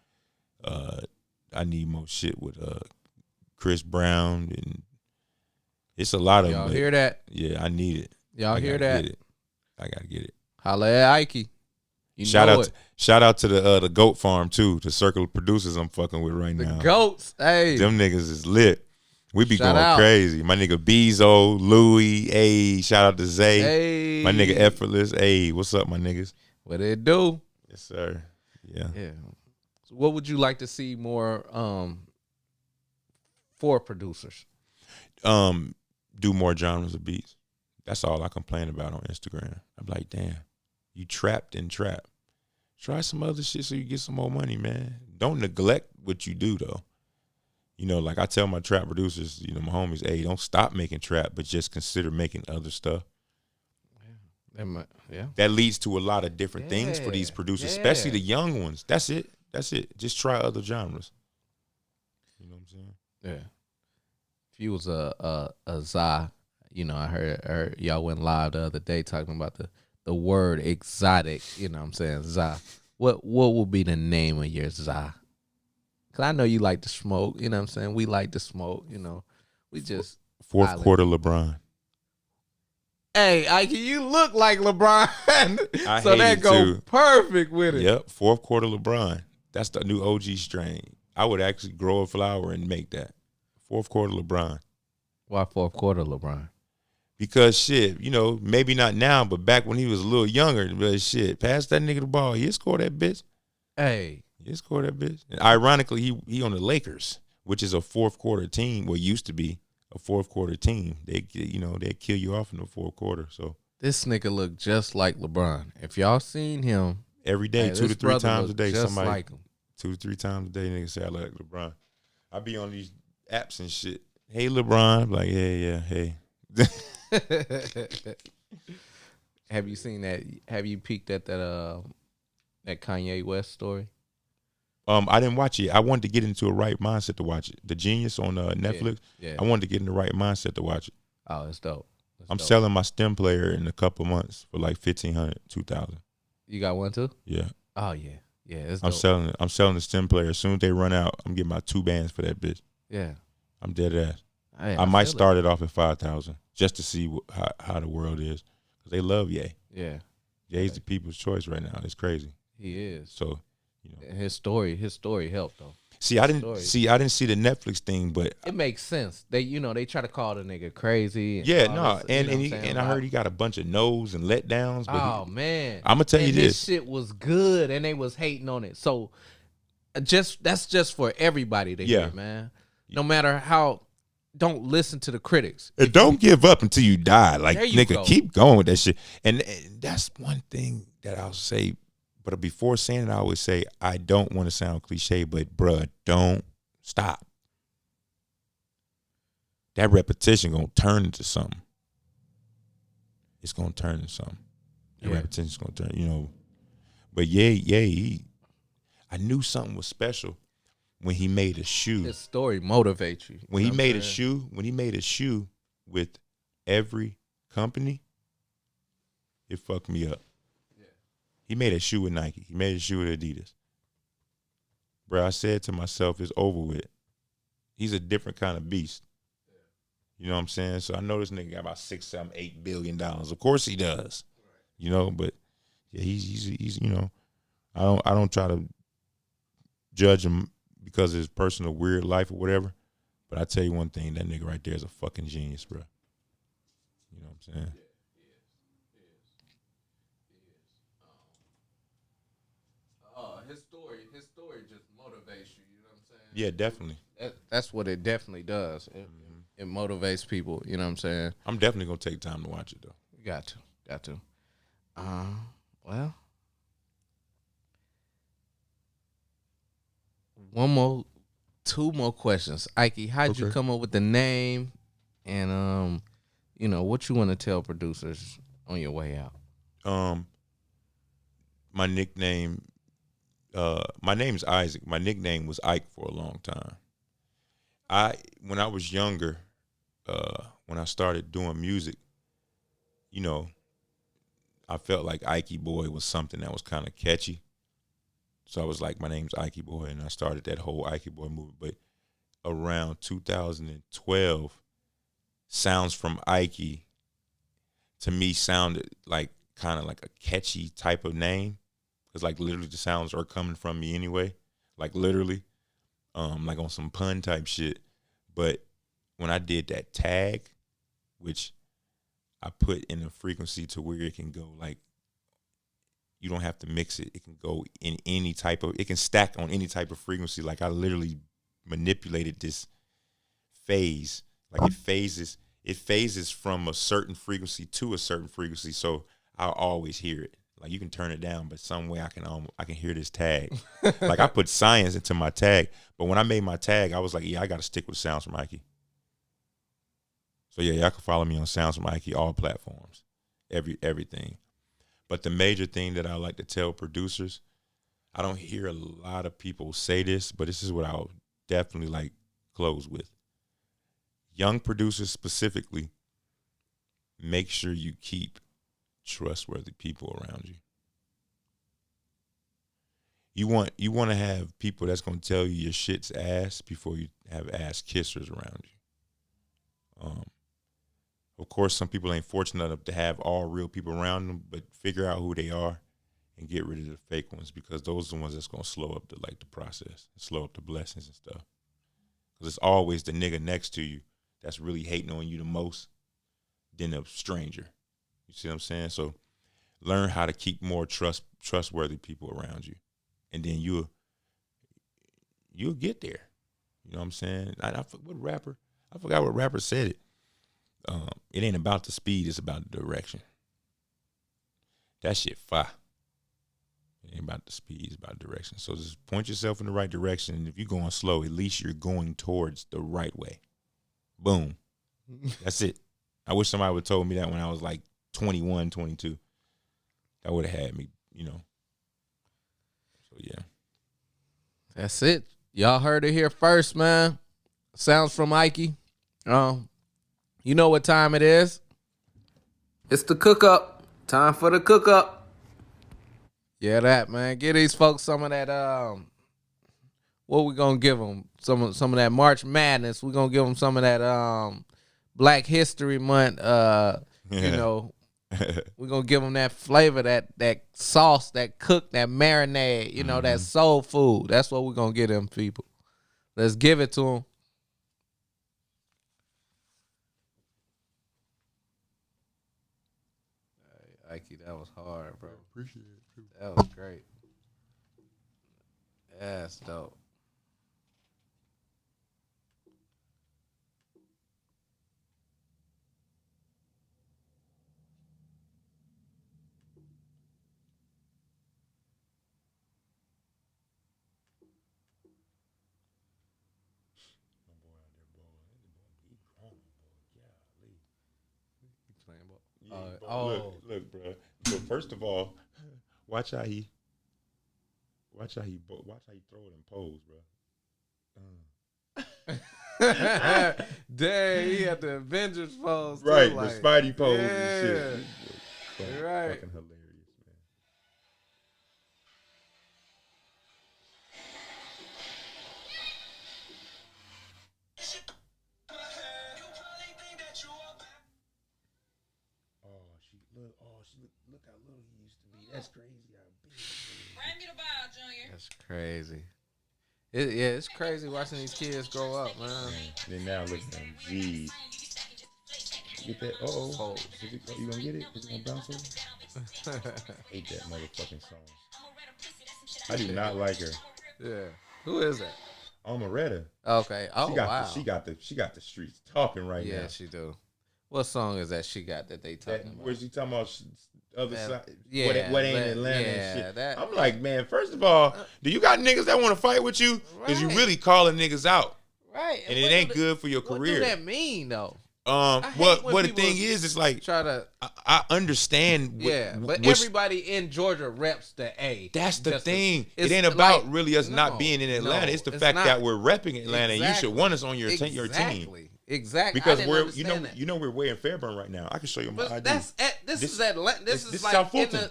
I need more shit with Chris Brown It's a lot of Y'all them. hear that? Yeah, I need it. Y'all hear that? I gotta get it. Holla at Ikey. Shout out to the goat farm too. The circle of producers I'm fucking with right now. The goats, hey. Them niggas is lit. We be Shout going out. crazy. My nigga Bezo, Louis, hey, shout out to Zay. Hey. My nigga Effortless, hey, what's up, my niggas? What it do? Yes, sir. Yeah. So what would you like to see more for producers? Do more genres of beats. That's all I complain about on Instagram. I'm like, damn, you trapped in trap. Try some other shit so you get some more money, man. Don't neglect what you do though. You know, like I tell my trap producers, you know, my homies, hey, don't stop making trap, but just consider making other stuff. Yeah. That leads to a lot of different things for these producers, especially the young ones. That's it. Just try other genres. You know what I'm saying? Yeah. If you was a za, you know, I heard y'all went live the other day talking about the word exotic. You know what I'm saying? Za. What would be the name of your za? Cause I know you like to smoke. You know what I'm saying? We like to smoke. You know, we just fourth quarter LeBron. Hey, Ike, you look like LeBron. I so hate that it go too. Perfect with it. Yep, fourth quarter LeBron. That's the new OG strain. I would actually grow a flower and make that. Fourth quarter LeBron. Why fourth quarter LeBron? Because shit, you know, maybe not now, but back when he was a little younger, but shit, pass that nigga the ball. He'll score that bitch. Hey. He'll score that bitch. And ironically, he on the Lakers, which is a fourth quarter team, well, used to be a fourth quarter team. They kill you off in the fourth quarter. So this nigga look just like LeBron. If y'all seen him every day, 2 to 3 times a day, just somebody like him. 2 to 3 times a day, nigga say I look like LeBron. I be on these apps and shit. Hey LeBron, I'm like yeah, hey. Have you seen that? Have you peeked at that Kanye West story? I didn't watch it. I wanted to get into a right mindset to watch it. The Genius on Netflix. Yeah. I wanted to get in the right mindset to watch it. Oh, it's dope. I'm selling my stem player in a couple months for like $1,500, $2,000. You got one too? Yeah. Oh yeah. It's I'm dope. selling it. I'm selling the stem player. As soon as they run out, I'm getting my 2 bands for that bitch. Yeah. I'm dead ass. Hey, I might start it off at 5,000 just to see how the world is, because they love Ye. Yeah. Ye's the people's choice right now. It's crazy. He is. So, you know, his story helped though. I didn't see the Netflix thing, but it makes sense. They try to call the nigga crazy. And I heard he got a bunch of no's and letdowns. But man, I'm gonna tell you this shit was good, and they was hating on it. So, that's just for everybody to hear, man. No matter how. Don't listen to the critics. And don't give up until you die. Like, nigga, keep going with that shit. And that's one thing that I'll say. But before saying it, I always say, I don't want to sound cliche, but bruh, don't stop. That repetition gonna turn into something. It's gonna turn into something. That repetition's gonna turn, you know. But I knew something was special when he made a shoe. His story motivates you. When he made a shoe with every company, it fucked me up. Yeah. He made a shoe with Nike. He made a shoe with Adidas. Bro, I said to myself, it's over with. He's a different kind of beast. You know what I'm saying? So I know this nigga got about $6, $7, $8 billion. Of course he does. You know, but yeah, he's you know, I don't try to judge him because of his personal weird life or whatever. But I tell you one thing, that nigga right there is a fucking genius, bro. You know what I'm saying? His story just motivates you. You know what I'm saying? Yeah, definitely. That's what it definitely does. It motivates people. You know what I'm saying? I'm definitely gonna take time to watch it though. You got to. Well, two more questions. Ikey, how'd you come up with the name, and you know what you want to tell producers on your way out? My nickname. My name's Isaac. My nickname was Ike for a long time. When I was younger, when I started doing music, you know, I felt like Ikey Boy was something that was kind of catchy. So I was like, my name's Ikey Boy, and I started that whole Ikey Boy movement. But around 2012, Sounds from Ikey to me sounded like kind of like a catchy type of name. Because like literally the sounds are coming from me anyway. Like literally. Like on some pun type shit. But when I did that tag, which I put in a frequency to where it can go like, you don't have to mix it. It can go in any type of, it can stack on any type of frequency. Like I literally manipulated this phase. Like it phases from a certain frequency to a certain frequency. So I'll always hear it. Like you can turn it down, but some way I can hear this tag. Like I put science into my tag, but when I made my tag, I was like, yeah, I got to stick with Sounds from Ikey. So yeah, y'all can follow me on Sounds from Ikey, all platforms, everything. But the major thing that I like to tell producers, I don't hear a lot of people say this, but this is what I'll definitely like close with. Young producers specifically, make sure you keep trustworthy people around you. You want to have people that's going to tell you your shit's ass before you have ass kissers around you. Of course, some people ain't fortunate enough to have all real people around them, but figure out who they are and get rid of the fake ones, because those are the ones that's going to slow up the process, slow up the blessings and stuff. Because it's always the nigga next to you that's really hating on you the most than a stranger. You see what I'm saying? So learn how to keep more trustworthy people around you, and then you'll get there. You know what I'm saying? I forgot what rapper said it. It ain't about the speed, it's about the direction. That shit fire. It ain't about the speed, it's about direction. So just point yourself in the right direction, and if you're going slow, at least you're going towards the right way. Boom. That's it. I wish somebody would have told me that when I was like 21, 22. That would have had me, you know. So yeah. That's it. Y'all heard it here first, man. Sounds from Ikey. You know what time it is? It's the cook up. Time for the cook up. Yeah, that, man. Give these folks some of that. What we gonna give them? Some of that March Madness. We gonna give them some of that Black History Month. You know, we gonna give them that flavor, that sauce, that cook, that marinade. You know, that soul food. That's what we gonna give them people. Let's give it to them. Ikey, that was hard, bro. Appreciate it. That was great. That's dope. Look, bro. So first of all, watch how he throw it and pose, bro. Dang, he had the Avengers pose, too, right? like, The Spidey pose yeah. and shit. Right. Fucking hilarious, man. Look how little he used to be. That's crazy how big. Bring me the ball, Junior. That's crazy. It's crazy watching these kids grow up, man. Then now look at them. Jeez. Get that? Uh-oh. You gonna get it? Is it gonna bounce over? Hate that motherfucking song. I do not like her. Yeah. Who is that? Omeretta. Okay. Oh, wow. She got the streets talking right now. Yeah, she do. What song is that she got that they talking about? Where she talking about other side? Yeah, what ain't Atlanta and shit? That, I'm like, man, first of all, do you got niggas that want to fight with you? Because you really calling niggas out. Right. And it ain't good for your career. What do that mean, though? What the thing is, it's like, I understand. But everybody in Georgia reps the A. That's the thing. It ain't about like, really us not being in Atlanta. No, it's the fact that we're repping Atlanta, and you should want us on your team. Exactly. Because we're way in Fairburn right now. I can show you my ID. This is Atlanta. This is like South Fulton.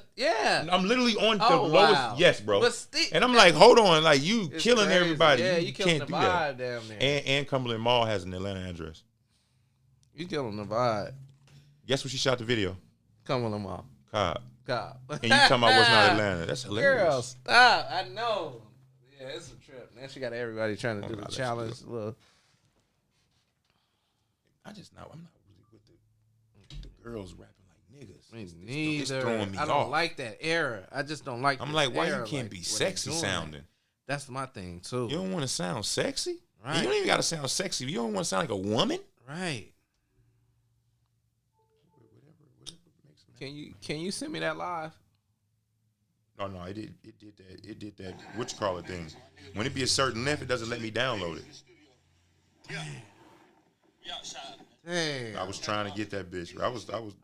I'm literally on the lowest. Wow. Yes, bro. But and I'm like, hold on, like you killing crazy. Everybody. Yeah, you killing can't the do that. Down there. And Cumberland Mall has an Atlanta address. You killing the vibe. Guess where she shot the video? Come on, Lamar. Cobb. And you talking about what's not Atlanta? That's hilarious. Girl, stop. I know. Yeah, it's a trip. Now she got everybody trying to do the challenge. Look. I'm not really with the girls rapping like niggas. Me It's neither. throwing me I don't off. like that era. I just don't like. I'm like, why era, you can't like, be sexy sounding? That's my thing too. You don't want to sound sexy. Right. And you don't even got to sound sexy. You don't want to sound like a woman. Right. Can you send me that live? No, it did that. What you call it thing? When it be a certain length, it doesn't let me download it. Dang. I was trying to get that bitch.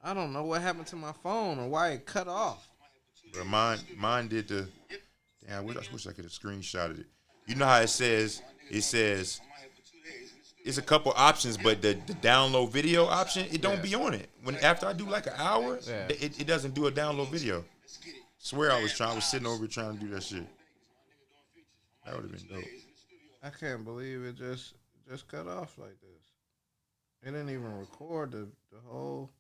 I don't know what happened to my phone or why it cut off. But mine did the. Damn, I wish I could have screenshotted it. You know how it says it's a couple options, but the download video option, it don't be on it. When after I do like an hour, it doesn't do a download video. Swear I was sitting over trying to do that shit. That would have been dope. I can't believe it just cut off like this. It didn't even record the whole.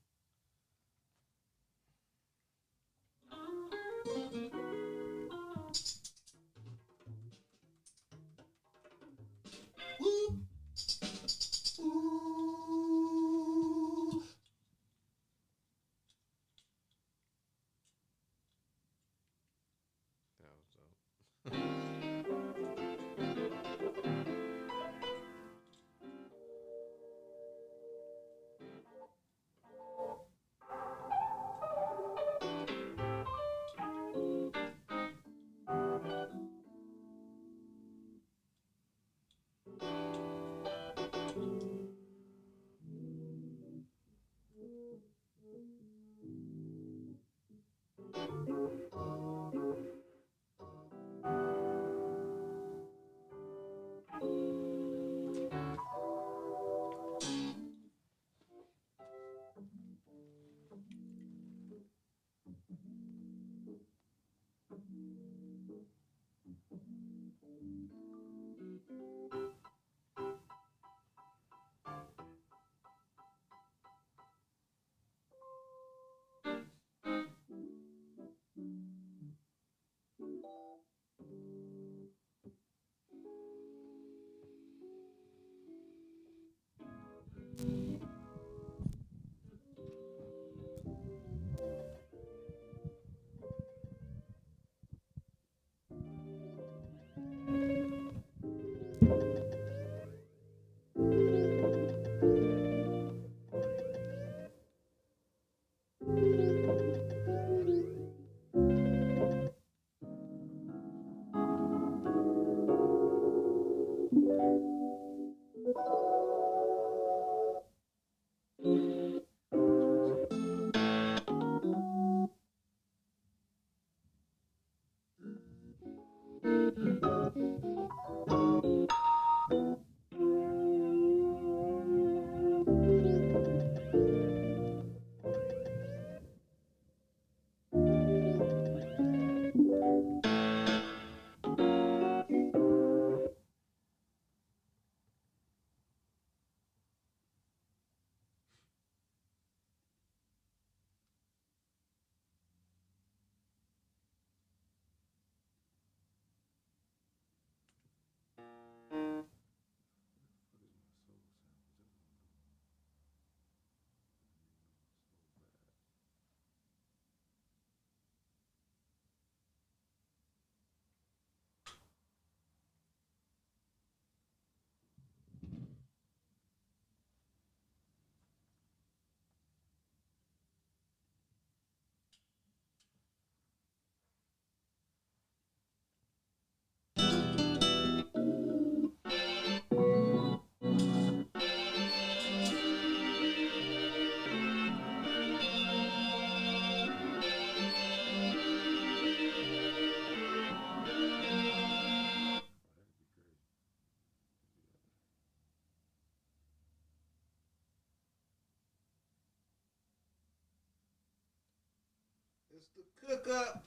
It's the cook up.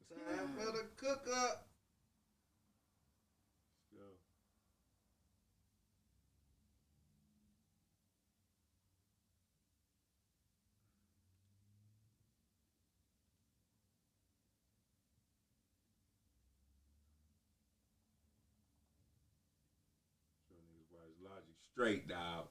Time for the cook up. Straight, dog.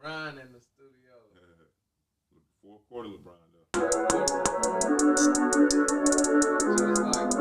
LeBron in the studio. Fourth quarter LeBron though. Just like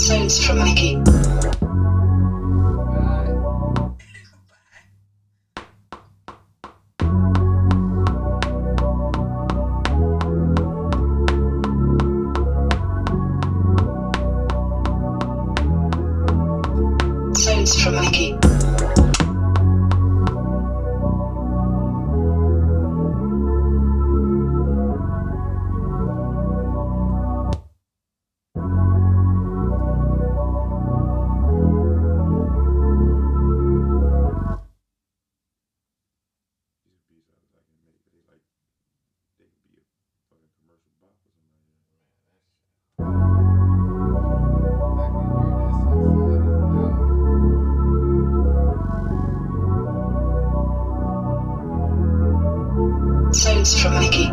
SoundSfromIkey. SoundSfromIkey. They could be a fucking commercial bop or something like that. Sounds from Mikey.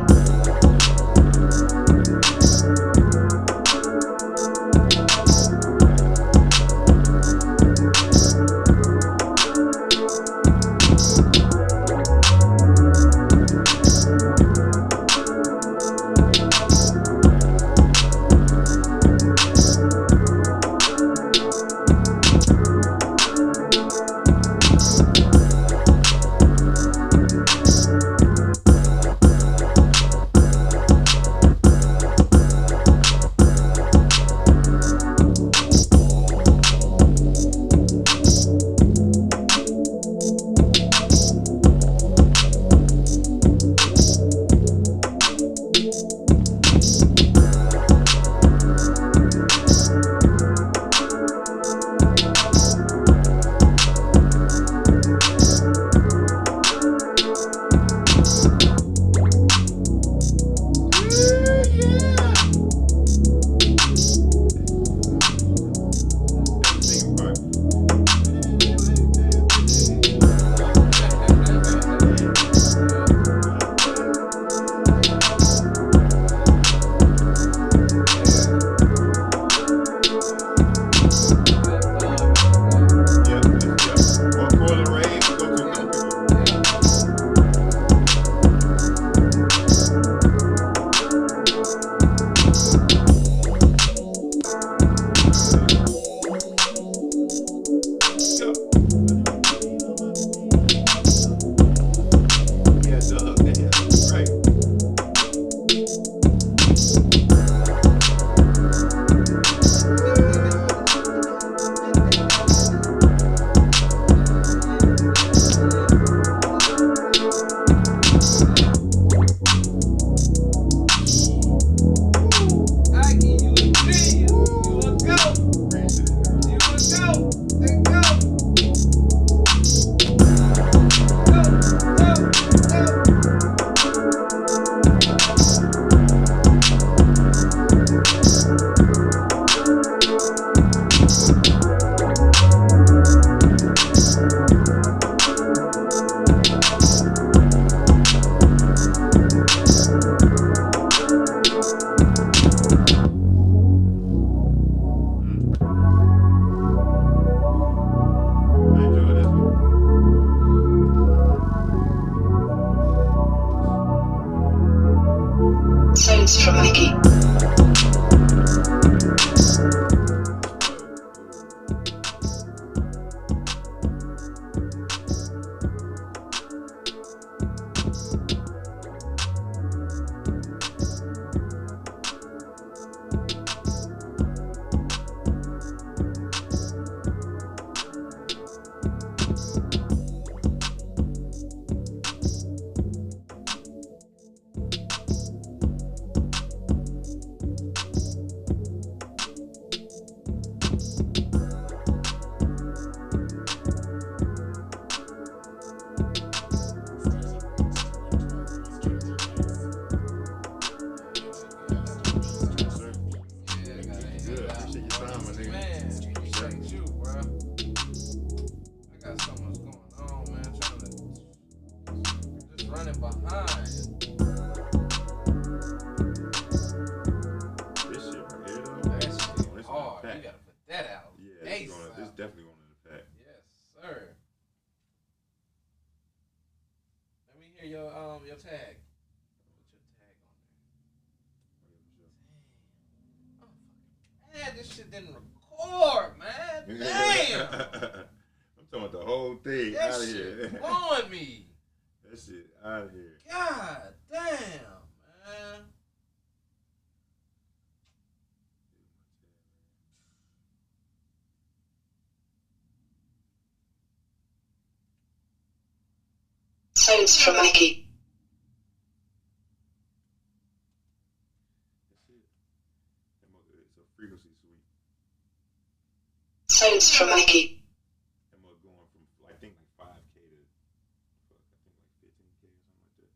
SoundSfromIkey. Definitely going to the pack. Yes, sir. Let me hear your tag. Put your tag on there. Damn. Man, this shit didn't record, man. Damn. I'm talking about the whole thing. That out of shit here. blowing me. That shit out of here. God damn, man. SoundSfromIkey. That's it. It's a frequency suite. SoundSfromIkey. And we're going from, I think, like 5K to, I think, like 15K or something like that.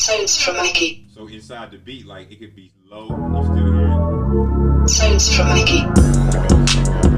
SoundSfromIkey. So inside the beat, like it could be low, you still hear it. SoundSfromIkey.